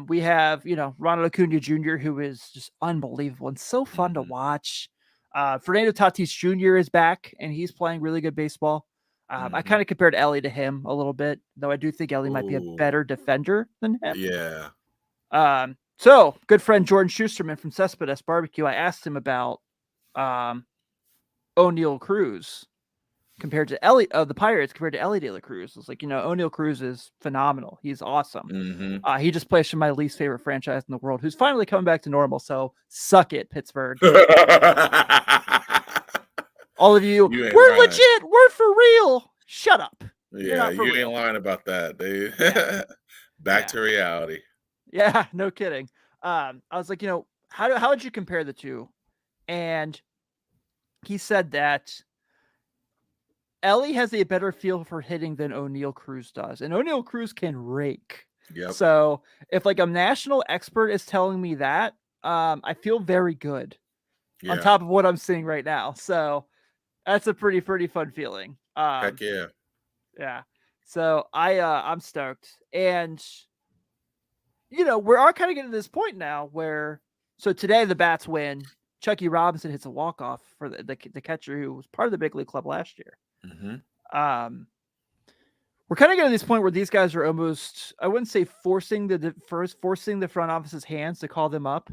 [SPEAKER 1] We have, Ronald Acuna Jr., who is just unbelievable and so fun to watch. Fernando Tatis Jr. is back, and he's playing really good baseball. I kind of compared Elly to him a little bit, though I do think Elly might be a better defender than him.
[SPEAKER 2] Yeah.
[SPEAKER 1] So, good friend Jordan Schusterman from Cespedes Barbecue, I asked him about O'Neal Cruz. compared to Elly of the Pirates compared to Elly De La Cruz. It's like, O'Neal Cruz is phenomenal. He's awesome.
[SPEAKER 2] Mm-hmm.
[SPEAKER 1] He just plays for my least favorite franchise in the world, who's finally coming back to normal. So suck it, Pittsburgh. All of you,
[SPEAKER 2] You ain't
[SPEAKER 1] we're
[SPEAKER 2] lying.
[SPEAKER 1] legit. We're for real. Shut up. You're
[SPEAKER 2] Yeah,
[SPEAKER 1] not for
[SPEAKER 2] you
[SPEAKER 1] real.
[SPEAKER 2] ain't lying about that, dude.
[SPEAKER 1] Yeah.
[SPEAKER 2] Back
[SPEAKER 1] Yeah.
[SPEAKER 2] to reality.
[SPEAKER 1] Yeah, no kidding. I was like, how would you compare the two? And he said that Elly has a better feel for hitting than O'Neal Cruz does, and O'Neal Cruz can rake.
[SPEAKER 2] Yep.
[SPEAKER 1] So if like a national expert is telling me that, I feel very good on
[SPEAKER 2] Yeah.
[SPEAKER 1] top of what I'm seeing right now. So that's a pretty fun feeling.
[SPEAKER 2] Heck yeah.
[SPEAKER 1] Yeah. So I'm stoked. And we are kind of getting to this point now where so today the Bats win. Chucky Robinson hits a walk-off for the catcher who was part of the big league club last year.
[SPEAKER 2] Mm-hmm.
[SPEAKER 1] We're kind of getting to this point where these guys are almost, I wouldn't say forcing the front office's hands to call them up.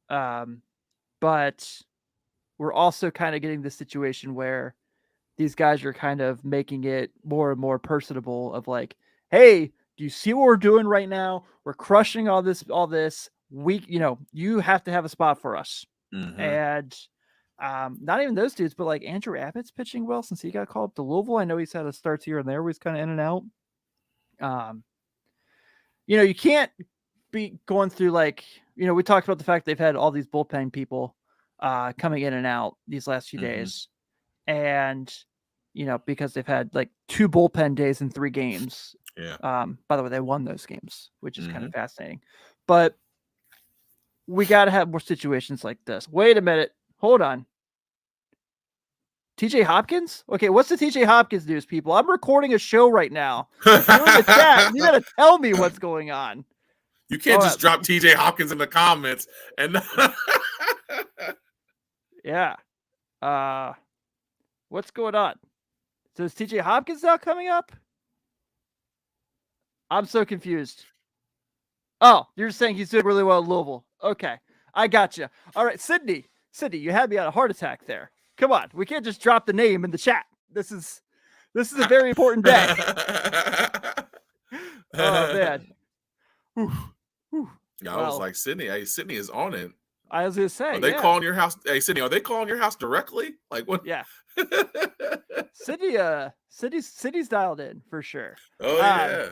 [SPEAKER 1] But we're also kind of getting this situation where these guys are kind of making it more and more personable of like, hey, do you see what we're doing right now? We're crushing all this. You have to have a spot for us.
[SPEAKER 2] Mm-hmm.
[SPEAKER 1] And not even those dudes, but like Andrew Abbott's pitching well since he got called up to Louisville. I know he's had a starts here and there where he's kind of in and out. You can't be going through like, we talked about the fact they've had all these bullpen people coming in and out these last few days. And, because they've had like 2 bullpen days in 3 games.
[SPEAKER 2] Yeah.
[SPEAKER 1] By the way, they won those games, which is kind of fascinating. But we got to have more situations like this. Wait a minute. Hold on. TJ Hopkins? Okay, what's the TJ Hopkins news, people? I'm recording a show right now. If you're in the chat, you gotta tell me what's going on.
[SPEAKER 2] You can't just drop TJ Hopkins in the comments and
[SPEAKER 1] yeah. What's going on? So is TJ Hopkins now coming up? I'm so confused. Oh, you're saying he's doing really well at Louisville. Okay, I gotcha. All right, Sydney, you had me on a heart attack there. Come on, we can't just drop the name in the chat. This is a very important day. Oh man. Whew.
[SPEAKER 2] I was like, Sydney, hey, Sydney is on it.
[SPEAKER 1] I was gonna say,
[SPEAKER 2] are they calling your house? Hey, Sydney, are they calling your house directly? Like what?
[SPEAKER 1] Yeah. Sydney's dialed in for sure.
[SPEAKER 2] Oh yeah.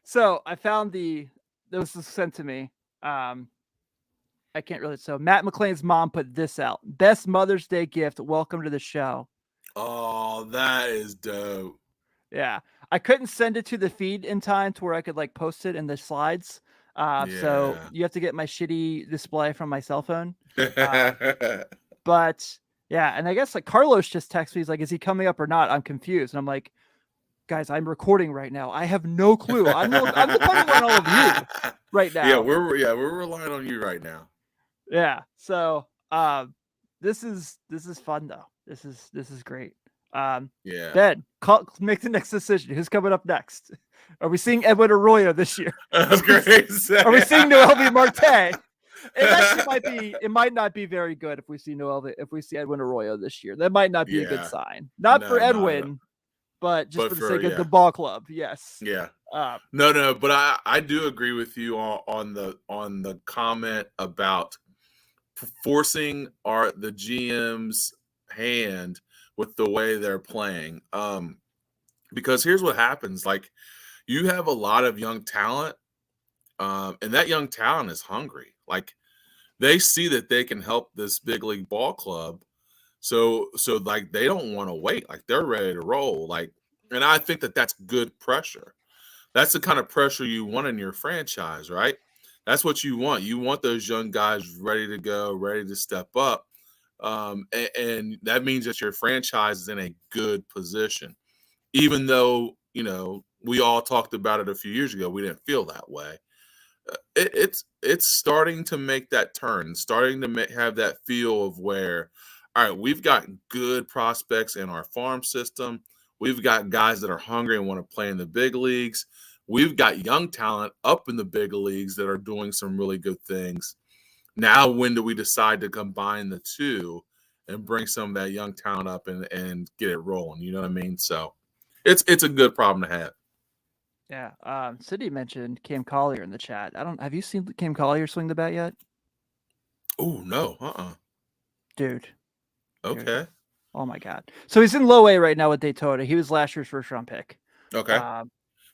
[SPEAKER 1] So I found this was sent to me. I can't really. So Matt McClain's mom put this out. Best Mother's Day gift. Welcome to the show.
[SPEAKER 2] Oh, that is dope.
[SPEAKER 1] Yeah. I couldn't send it to the feed in time to where I could like post it in the slides. So you have to get my shitty display from my cell phone. But yeah, and I guess like Carlos just texted me. He's like, is he coming up or not? I'm confused. And I'm like, guys, I'm recording right now. I have no clue. I'm depending on all of you right now.
[SPEAKER 2] Yeah, we're relying on you right now.
[SPEAKER 1] Yeah. So this is fun though. This is great.
[SPEAKER 2] Yeah.
[SPEAKER 1] Ben, make the next decision. Who's coming up next? Are we seeing Edwin Arroyo this year?
[SPEAKER 2] I was great.
[SPEAKER 1] Are we seeing Noelvi Marte? It might not be very good if we see Edwin Arroyo this year. That might not be a good sign. Not for Edwin, but just for the sake of the ball club. Yes.
[SPEAKER 2] Yeah. No, but I do agree with you on the comment about forcing the GM's hand with the way they're playing. Because here's what happens. Like you have a lot of young talent, and that young talent is hungry. Like they see that they can help this big league ball club. So like they don't want to wait. Like they're ready to roll. Like, and I think that's good pressure. That's the kind of pressure you want in your franchise, right? That's what you want. You want those young guys ready to go, ready to step up. And that means that your franchise is in a good position. Even though, we all talked about it a few years ago, we didn't feel that way. It's starting to make that turn, starting to have that feel of where, all right, we've got good prospects in our farm system. We've got guys that are hungry and want to play in the big leagues. We've got young talent up in the big leagues that are doing some really good things. Now, when do we decide to combine the two and bring some of that young talent up and get it rolling. You know what I mean? So it's a good problem to have.
[SPEAKER 1] Yeah. Sydney mentioned Cam Collier in the chat. Have you seen Cam Collier swing the bat yet?
[SPEAKER 2] Oh no.
[SPEAKER 1] Dude.
[SPEAKER 2] Okay.
[SPEAKER 1] Oh my God. So he's in low A right now with Daytona. He was last year's first round pick.
[SPEAKER 2] Okay.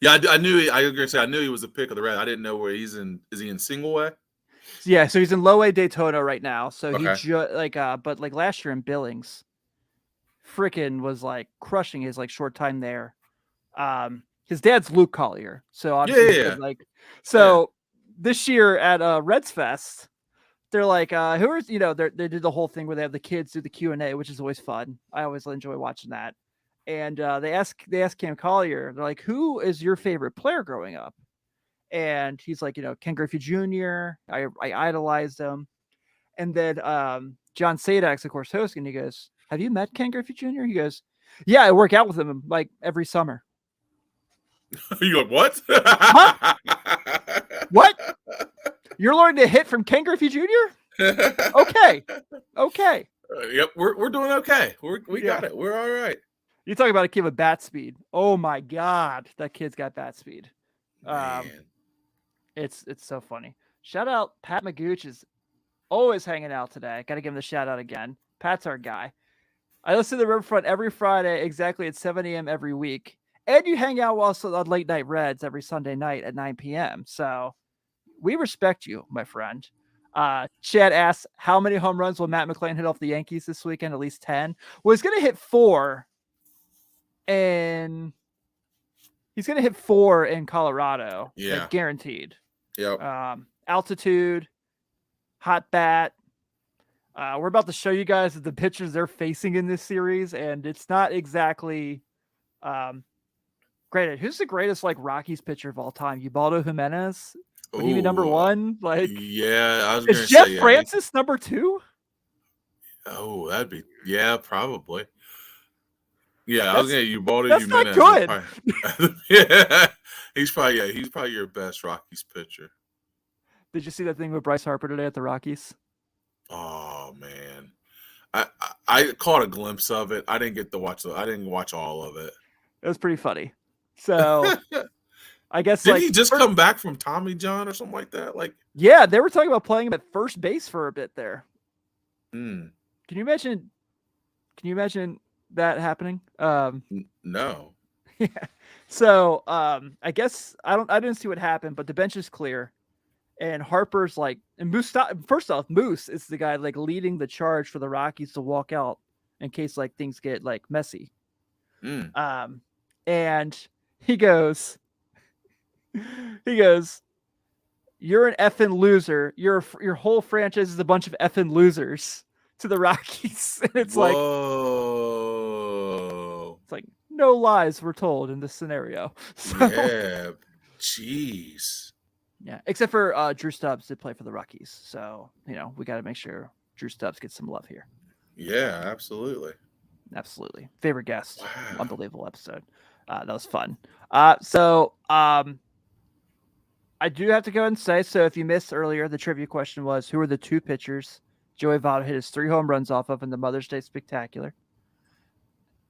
[SPEAKER 2] Yeah, I knew. I was gonna say I knew he was a pick of the Reds. I didn't know where he's in. Is he in single A?
[SPEAKER 1] Yeah, so he's in low A Daytona right now. So
[SPEAKER 2] Okay.
[SPEAKER 1] he but like last year in Billings, freaking was like crushing his like short time there. His dad's Luke Collier, so obviously
[SPEAKER 2] Yeah.
[SPEAKER 1] this year at Reds Fest, they're like, who are they did the whole thing where they have the kids do the Q&A, which is always fun. I always enjoy watching that. And they ask Cam Collier, they're like, who is your favorite player growing up? And he's like, Ken Griffey Jr. I idolized him. And then John Sadek's, of course, hosting. And he goes, have you met Ken Griffey Jr.? He goes, yeah, I work out with him like every summer.
[SPEAKER 2] You go, what?
[SPEAKER 1] Huh? What? You're learning to hit from Ken Griffey Jr.? Okay.
[SPEAKER 2] Yep, we're doing okay. We got it. We're all right.
[SPEAKER 1] You talk about a kid with bat speed. Oh my God, that kid's got bat speed.
[SPEAKER 2] Man.
[SPEAKER 1] It's so funny. Shout out Pat Magooch is always hanging out today. Got to give him the shout out again. Pat's our guy. I listen to the Riverfront every Friday, exactly at 7 a.m. every week. And you hang out also on Late Night Reds every Sunday night at 9 p.m. So we respect you, my friend. Chad asks, how many home runs will Matt McClain hit off the Yankees this weekend? At least 10. Well, he's going to hit 4. And he's going to hit 4 in Colorado.
[SPEAKER 2] Yeah.
[SPEAKER 1] Like, guaranteed.
[SPEAKER 2] Yep.
[SPEAKER 1] Altitude, hot bat. We're about to show you guys the pitchers they're facing in this series, and it's not exactly granted. Who's the greatest like Rockies pitcher of all time? Ubaldo Jimenez? Would he be number 1? Like,
[SPEAKER 2] yeah, I was
[SPEAKER 1] is
[SPEAKER 2] gonna
[SPEAKER 1] Jeff
[SPEAKER 2] say,
[SPEAKER 1] Francis number 2?
[SPEAKER 2] Oh, that'd be probably. Yeah, I was gonna Ubaldo
[SPEAKER 1] that's
[SPEAKER 2] Jimenez.
[SPEAKER 1] Not good.
[SPEAKER 2] Yeah, he's probably your best Rockies pitcher.
[SPEAKER 1] Did you see that thing with Bryce Harper today at the Rockies?
[SPEAKER 2] Oh man, I caught a glimpse of it. I didn't get to watch I didn't watch all of it.
[SPEAKER 1] It was pretty funny. So I guess
[SPEAKER 2] did he just come back from Tommy John or something like that? Like,
[SPEAKER 1] yeah, they were talking about playing him at first base for a bit there.
[SPEAKER 2] Can
[SPEAKER 1] you imagine that happening?
[SPEAKER 2] No.
[SPEAKER 1] Yeah. So I guess I didn't see what happened, but the bench is clear. And Harper's like, and Moose. First off, Moose is the guy like leading the charge for the Rockies to walk out in case like things get like messy. And he goes, "You're an effing loser. Your whole franchise is a bunch of effing losers." To the Rockies, and it's like, it's like no lies were told in this scenario. So,
[SPEAKER 2] yeah, jeez.
[SPEAKER 1] Yeah, except for Drew Stubbs did play for the Rockies, so we got to make sure Drew Stubbs gets some love here.
[SPEAKER 2] Yeah, absolutely.
[SPEAKER 1] Favorite guest.
[SPEAKER 2] Wow.
[SPEAKER 1] Unbelievable episode. That was fun. So I do have to go and say, so if you missed earlier, the trivia question was, who are the 2 pitchers Joey Votto hit his 3 home runs off of in the Mother's Day Spectacular?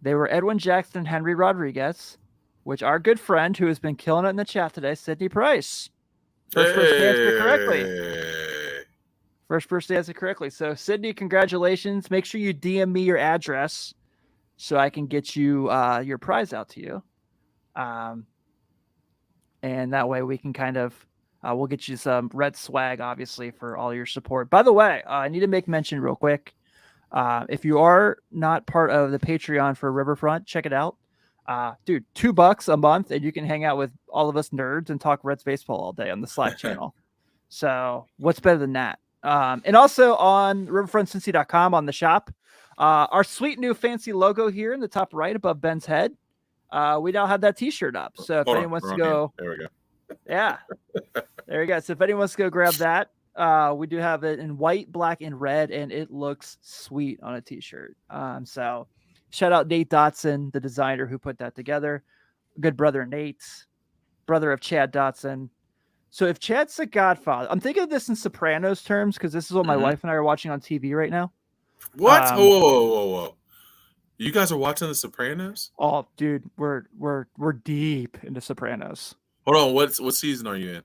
[SPEAKER 1] They were Edwin Jackson and Henry Rodriguez, which our good friend who has been killing it in the chat today, Sydney Price. First person to answer correctly. So, Sydney, congratulations. Make sure you DM me your address so I can get you your prize out to you. And that way we can kind of, we'll get you some red swag, obviously, for all your support. By the way, I need to make mention real quick. If you are not part of the Patreon for Riverfront, check it out. Dude, $2 a month, and you can hang out with all of us nerds and talk Reds baseball all day on the Slack channel. So what's better than that? And also on riverfrontcincy.com on the shop, our sweet new fancy logo here in the top right above Ben's head. We now have that t-shirt up. So if anyone wants to go,
[SPEAKER 2] there we go.
[SPEAKER 1] Yeah, there you go. So if anyone wants to go grab that, we do have it in white, black, and red, and it looks sweet on a t-shirt. So shout out Nate Dotson, the designer who put that together. Good brother Nate, brother of Chad Dotson. So if Chad's the godfather, I'm thinking of this in Sopranos terms because this is what my wife and I are watching on TV right now.
[SPEAKER 2] What? Whoa. You guys are watching The Sopranos?
[SPEAKER 1] Oh, dude, we're deep into Sopranos.
[SPEAKER 2] Hold on. What season are you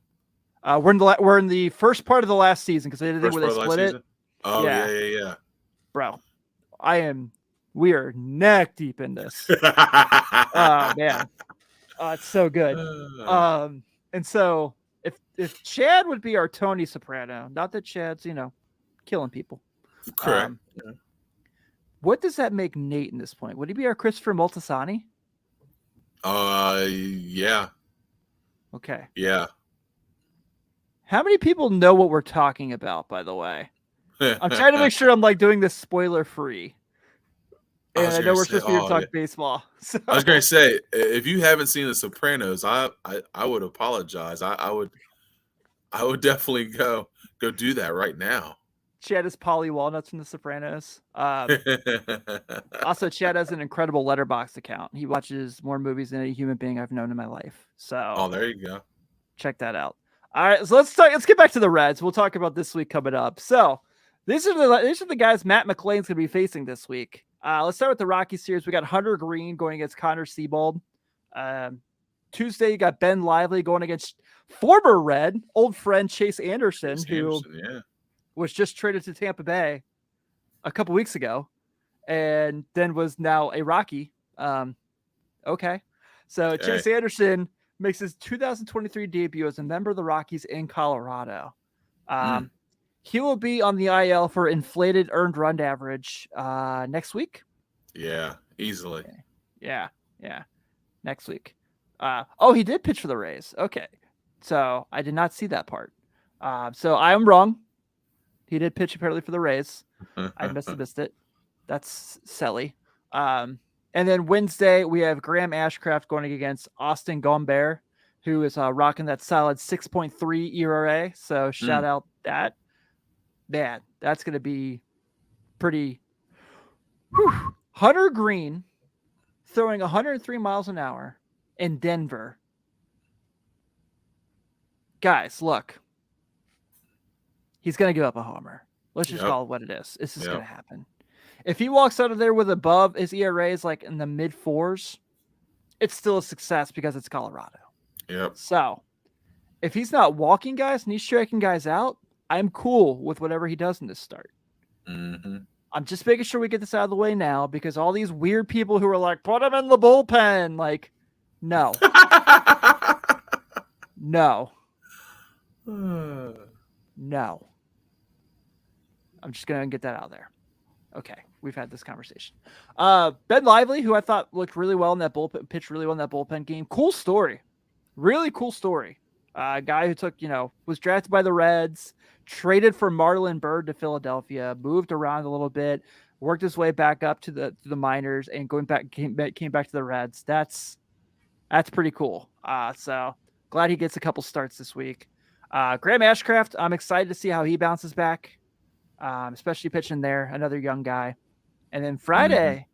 [SPEAKER 2] in?
[SPEAKER 1] We're in the first part of the last season because they did the thing
[SPEAKER 2] First
[SPEAKER 1] where
[SPEAKER 2] part
[SPEAKER 1] they
[SPEAKER 2] of the last
[SPEAKER 1] split it.
[SPEAKER 2] season? Oh, yeah.
[SPEAKER 1] Bro. We are neck deep in this. Oh man. It's so good. And so if Chad would be our Tony Soprano, not that Chad's, killing people.
[SPEAKER 2] Correct.
[SPEAKER 1] What does that make Nate in this point? Would he be our Christopher Moltisanti?
[SPEAKER 2] Yeah.
[SPEAKER 1] Okay.
[SPEAKER 2] Yeah.
[SPEAKER 1] How many people know what we're talking about, by the way? I'm trying to make sure I'm like doing this spoiler free. And I know we're supposed to be here to talk baseball. So.
[SPEAKER 2] I was going to say, if you haven't seen The Sopranos, I would apologize. I would definitely go do that right now.
[SPEAKER 1] Chad is Polly Walnuts from The Sopranos. Also, Chad has an incredible Letterboxd account. He watches more movies than any human being I've known in my life. So,
[SPEAKER 2] there you go.
[SPEAKER 1] Check that out. All right, so let's get back to the Reds. We'll talk about this week coming up. So, these are the guys Matt McLain's going to be facing this week. Let's start with the Rockies series. We got Hunter Green going against Connor Seabold. Tuesday, you got Ben Lively going against former Red, old friend Chase Anderson, who was just traded to Tampa Bay a couple weeks ago and then was now a Rocky. Okay. So Chase Anderson makes his 2023 debut as a member of the Rockies in Colorado. He will be on the IL for inflated earned run average next week.
[SPEAKER 2] Yeah, easily.
[SPEAKER 1] Okay. Yeah. Next week. He did pitch for the Rays. Okay. So I did not see that part. So I am wrong. He did pitch apparently for the Rays. I must have missed it. That's silly. And then Wednesday, we have Graham Ashcraft going against Austin Gombert, who is rocking that solid 6.3 ERA. So shout out that. Man, that's going to be pretty. Whew. Hunter Green throwing 103 miles an hour in Denver. Guys, look. He's going to give up a homer. Let's just call it what it is. This is going to happen. If he walks out of there with above his ERA is like in the mid fours, it's still a success because it's Colorado.
[SPEAKER 2] Yep.
[SPEAKER 1] So if he's not walking guys and he's striking guys out, I'm cool with whatever he does in this start.
[SPEAKER 2] Mm-hmm.
[SPEAKER 1] I'm just making sure we get this out of the way now because all these weird people who are like, put him in the bullpen. Like, no. No. No. I'm just going to get that out there. Okay. We've had this conversation. Ben Lively, who I thought looked really well in that bullpen, pitched really well in that bullpen game. Cool story. Really cool story. Guy who took, was drafted by the Reds, traded for Marlon Byrd to Philadelphia, moved around a little bit, worked his way back up to the minors, and came back to the Reds. That's pretty cool. So glad he gets a couple starts this week. Graham Ashcraft, I'm excited to see how he bounces back, especially pitching there, another young guy. And then Friday,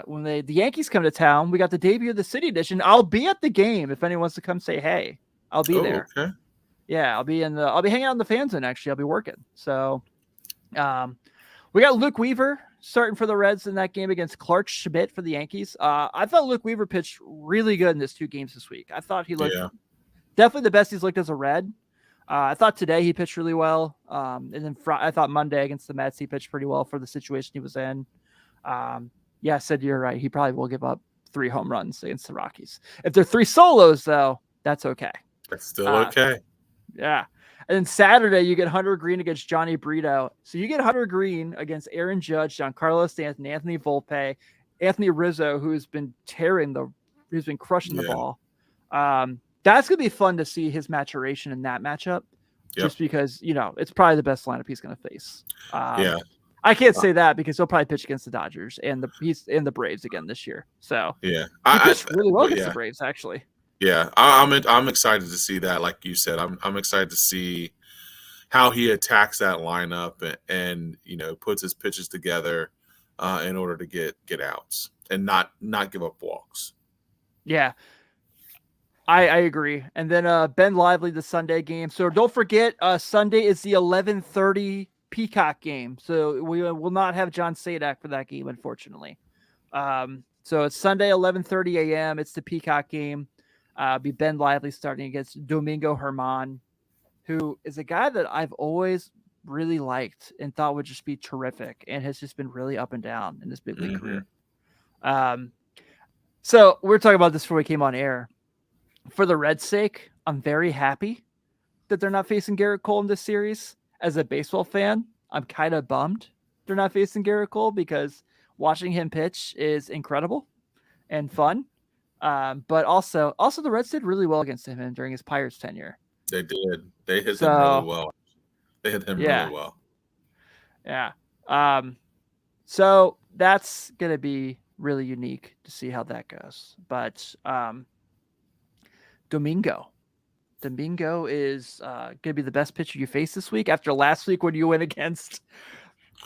[SPEAKER 1] when the Yankees come to town, we got the debut of the City Edition. I'll be at the game if anyone wants to come say hey. I'll be there.
[SPEAKER 2] Okay.
[SPEAKER 1] Yeah, I'll be hanging out in the fan zone. Actually, I'll be working. So, we got Luke Weaver starting for the Reds in that game against Clark Schmidt for the Yankees. I thought Luke Weaver pitched really good in his 2 games this week. I thought he looked definitely the best he's looked as a Red. I thought today he pitched really well. And then I thought Monday against the Mets he pitched pretty well for the situation he was in. Sid, you're right. He probably will give up 3 home runs against the Rockies. If they're 3 solos, though, that's okay.
[SPEAKER 2] That's still okay.
[SPEAKER 1] Yeah. And then Saturday, you get Hunter Green against Johnny Brito. So you get Hunter Green against Aaron Judge, Giancarlo Stanton, Anthony Volpe, Anthony Rizzo, who's been crushing the ball. That's going to be fun to see his maturation in that matchup. Just because, it's probably the best lineup he's going to face. I can't say that because he'll probably pitch against the Dodgers and the Braves again this year. So he pitched really well against the Braves, actually.
[SPEAKER 2] Yeah, I'm excited to see that. Like you said, I'm excited to see how he attacks that lineup and puts his pitches together in order to get outs and not give up walks.
[SPEAKER 1] Yeah, I agree. And then Ben Lively, the Sunday game. So don't forget, Sunday is the 11:30 Peacock game. So we will not have John Sadak for that game, unfortunately. So it's Sunday, 11:30 a.m. It's the Peacock game. Be Ben Lively starting against Domingo Herman, who is a guy that I've always really liked and thought would just be terrific, and has just been really up and down in his big league career. So we were talking about this before we came on air. For the Reds' sake, I'm very happy that they're not facing Garrett Cole in this series. As a baseball fan, I'm kind of bummed they're not facing Garrett Cole because watching him pitch is incredible and fun. But also the Reds did really well against him during his Pirates tenure.
[SPEAKER 2] They did. They hit him really well. They hit him really well.
[SPEAKER 1] Yeah. So that's going to be really unique to see how that goes. But Domingo is going to be the best pitcher you face this week after last week when you went against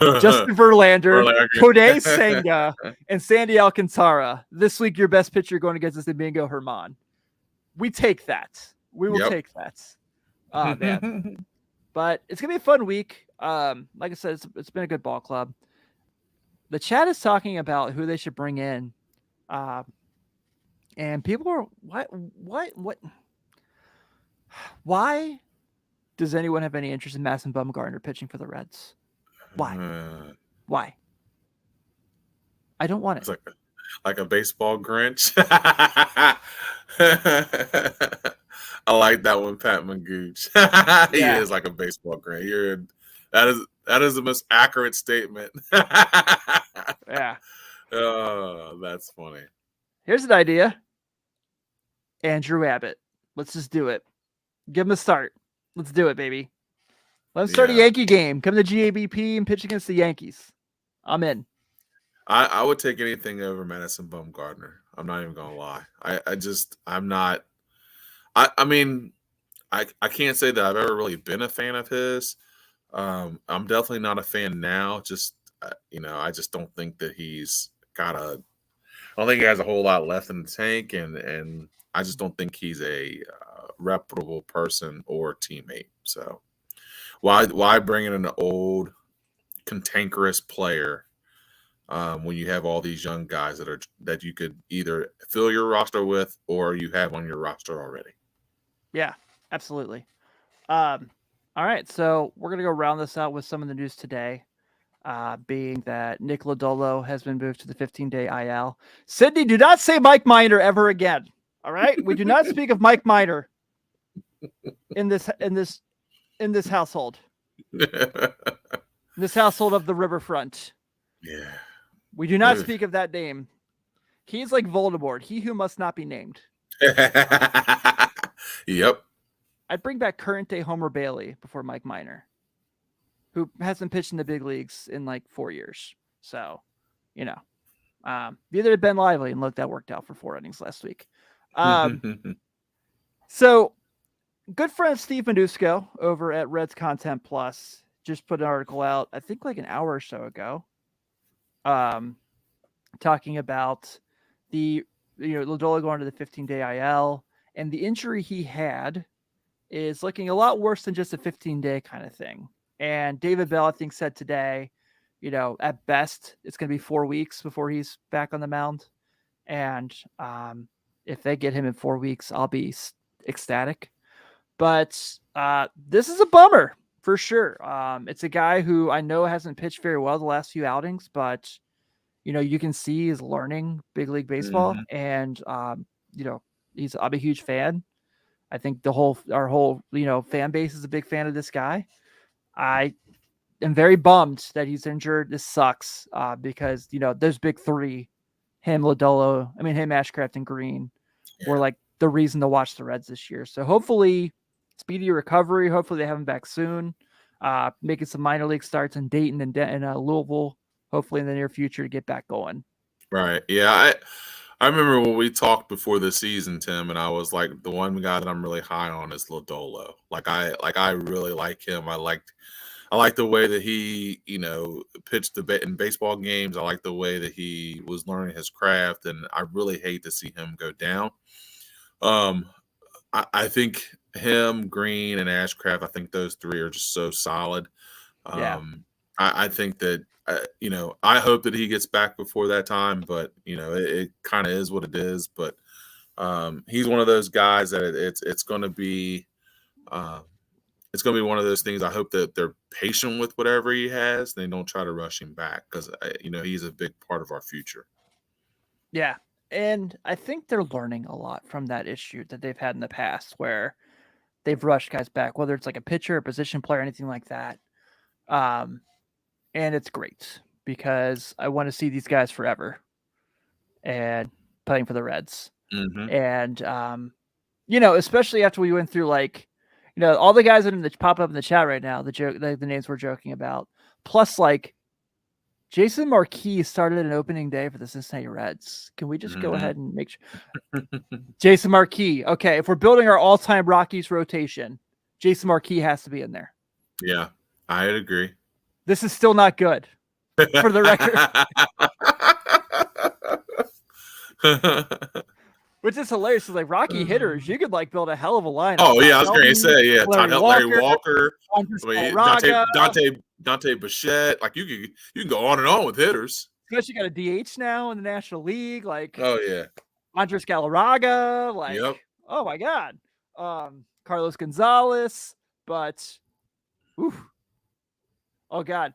[SPEAKER 1] Justin Verlander, Kodai Senga, and Sandy Alcantara. This week, your best pitcher going against is Domingo Herman. We take that. We will take that. Man. But it's going to be a fun week. Like I said, it's been a good ball club. The chat is talking about who they should bring in. And people are, what? Why does anyone have any interest in Madison Bumgarner pitching for the Reds? Why? Why? I don't want it.
[SPEAKER 2] It's like a baseball Grinch. I like that one, Pat Magooch. He is like a baseball Grinch. That is the most accurate statement.
[SPEAKER 1] Yeah.
[SPEAKER 2] Oh, that's funny.
[SPEAKER 1] Here's an idea. Andrew Abbott. Let's just do it. Give him a start. Let's do it, baby. Let him start a Yankee game. Come to GABP and pitch against the Yankees. I'm in.
[SPEAKER 2] I would take anything over Madison Bumgarner. I'm not even gonna lie. I'm not. I mean, I can't say that I've ever really been a fan of his. I'm definitely not a fan now. Just I just don't think that he's got I don't think he has a whole lot left in the tank, and I just don't think he's a reputable person or teammate. So why bring in an old cantankerous player when you have all these young guys that you could either fill your roster with or you have on your roster already?
[SPEAKER 1] Yeah, absolutely. All right, so we're gonna go round this out with some of the news today. Being that Nick Lodolo has been moved to the 15-day IL. Sydney, do not say Mike Minor ever again. All right, we do not speak of Mike Minor in this household. This household of the riverfront.
[SPEAKER 2] Yeah,
[SPEAKER 1] we do not speak of that name. He is like Voldemort, he who must not be named.
[SPEAKER 2] Yep.
[SPEAKER 1] I'd bring back current day Homer Bailey before Mike Minor, who hasn't pitched in the big leagues in like 4 years. So, either did Ben Lively, and look, that worked out for 4 innings last week. So, good friend Steve Manusco over at Reds Content Plus just put an article out, I think like an hour or so ago, talking about the Lodolo going to the 15-day IL, and the injury he had is looking a lot worse than just a 15-day kind of thing. And David Bell, I think, said today, at best, it's going to be 4 weeks before he's back on the mound. And if they get him in 4 weeks, I'll be ecstatic. But this is a bummer for sure. It's a guy who I know hasn't pitched very well the last few outings, but you can see he's learning big league baseball, and I'm a huge fan. I think our whole fan base is a big fan of this guy. I am very bummed that he's injured. This sucks because those big three, him, Ashcraft, and Green, were like the reason to watch the Reds this year. So hopefully, speedy recovery. Hopefully they have him back soon. Making some minor league starts in Dayton and Louisville. Hopefully in the near future to get back going.
[SPEAKER 2] Right. Yeah. I remember when we talked before the season, Tim, and I was like, the one guy that I'm really high on is Lodolo. I really like him. I like the way that he, pitched in baseball games. I like the way that he was learning his craft, and I really hate to see him go down. I think him, Green, and Ashcraft, I think those three are just so solid.
[SPEAKER 1] Yeah.
[SPEAKER 2] I think that I hope that he gets back before that time, but it kind of is what it is. But he's one of those guys that it's going to be. It's going to be one of those things. I hope that they're patient with whatever he has. They don't try to rush him back because he's a big part of our future.
[SPEAKER 1] Yeah. And I think they're learning a lot from that issue that they've had in the past where they've rushed guys back, whether it's like a pitcher, a position player, anything like that. And it's great because I want to see these guys forever and playing for the Reds.
[SPEAKER 2] Mm-hmm.
[SPEAKER 1] And, especially after we went through all the guys that pop up in the chat right now, the names we're joking about, plus Jason Marquis started an opening day for the Cincinnati Reds. Can we just go ahead and make sure? Jason Marquis. Okay, if we're building our all-time Rockies rotation, Jason Marquis has to be in there.
[SPEAKER 2] Yeah, I agree.
[SPEAKER 1] This is still not good, for the record. Which is hilarious. It's like Rocky hitters, you could build a hell of a lineup.
[SPEAKER 2] Oh yeah, I was going to say Larry Walker, Dante Bichette. You can go on and on with hitters.
[SPEAKER 1] Especially got a DH now in the National League.
[SPEAKER 2] Oh yeah,
[SPEAKER 1] Andres Galarraga.
[SPEAKER 2] Yep.
[SPEAKER 1] Oh my God, Carlos Gonzalez. But, oh God.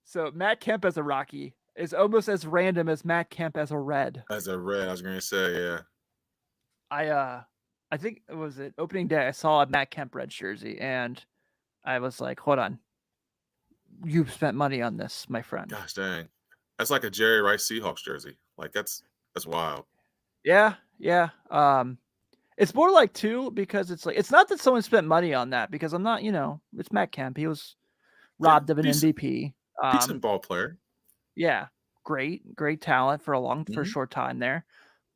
[SPEAKER 1] So Matt Kemp as a Rocky is almost as random as Matt Kemp as a Red.
[SPEAKER 2] As a Red, I was going to say, yeah.
[SPEAKER 1] I think it was opening day. I saw a Matt Kemp Red jersey, and I was like, "Hold on, you've spent money on this, my friend."
[SPEAKER 2] Gosh dang, that's like a Jerry Rice Seahawks jersey. That's wild.
[SPEAKER 1] Yeah. It's more too because it's not that someone spent money on that because I'm not, it's Matt Kemp. He was robbed of an MVP.
[SPEAKER 2] Decent ball player.
[SPEAKER 1] Yeah, great talent for a short time there.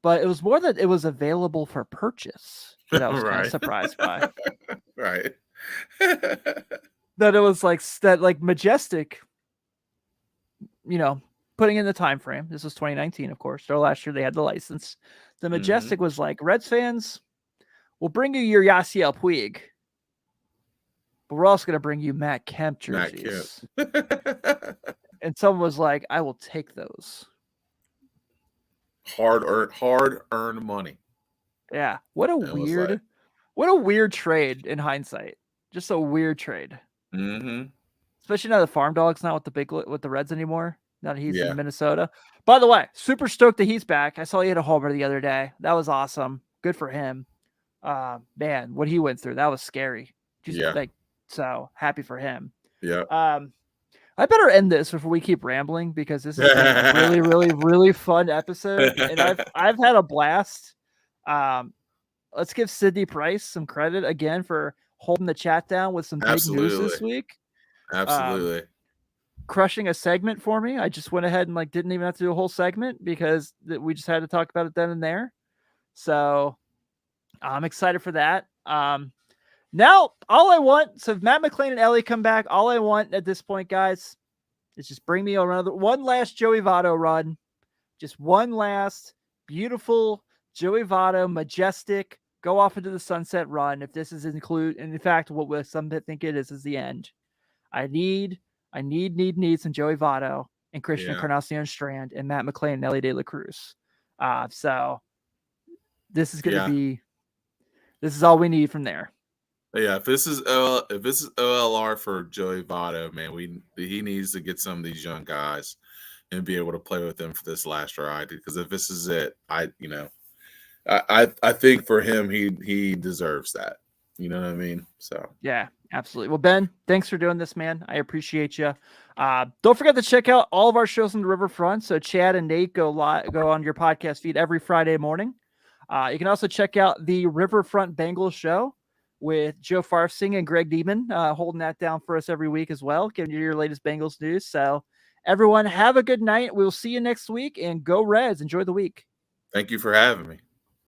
[SPEAKER 1] But it was more that it was available for purchase that I was kind of surprised by.
[SPEAKER 2] Right.
[SPEAKER 1] That it was Majestic, putting in the time frame. This was 2019, of course. So last year they had the license. The Majestic was Reds fans, we'll bring you your Yasiel Puig, but we're also going to bring you Matt Kemp jerseys.
[SPEAKER 2] Matt Kemp.
[SPEAKER 1] And someone was like, I will take those.
[SPEAKER 2] Hard earned money.
[SPEAKER 1] Yeah. What a weird trade in hindsight. Just a weird trade.
[SPEAKER 2] Mm-hmm.
[SPEAKER 1] Especially now the Farm Dog's not with the Reds anymore. Now that he's in Minnesota. By the way, super stoked that he's back. I saw he hit a homer the other day. That was awesome. Good for him. Man, what he went through, that was scary. So happy for him.
[SPEAKER 2] Yeah.
[SPEAKER 1] I better end this before we keep rambling because this is a really, really, really fun episode, and I've had a blast. Let's give Sydney Price some credit again for holding the chat down with some big news this week.
[SPEAKER 2] Absolutely.
[SPEAKER 1] Crushing a segment for me. I just went ahead and didn't even have to do a whole segment because we just had to talk about it then and there. So I'm excited for that. Now, all I want, so if Matt McClain and Elly come back, all I want at this point, guys, is just bring me one last Joey Votto run. Just one last beautiful Joey Votto, majestic, go off into the sunset run. If this is in fact, what some think it is the end. I need some Joey Votto and Christian Encarnacion Strand and Matt McClain and Elly De La Cruz. So this is going to be, this is all we need from there.
[SPEAKER 2] Yeah, if this is OLR for Joey Votto, man, he needs to get some of these young guys and be able to play with them for this last ride. Because if this is it, I think for him he deserves that. You know what I mean? So
[SPEAKER 1] yeah, absolutely. Well, Ben, thanks for doing this, man. I appreciate you. Don't forget to check out all of our shows on the Riverfront. So Chad and Nate go on your podcast feed every Friday morning. You can also check out the Riverfront Bengals show with Joe Farfsing and Greg Diemon holding that down for us every week as well, giving you your latest Bengals news. So everyone have a good night. We'll see you next week, and go Reds. Enjoy the week.
[SPEAKER 2] Thank you for having me.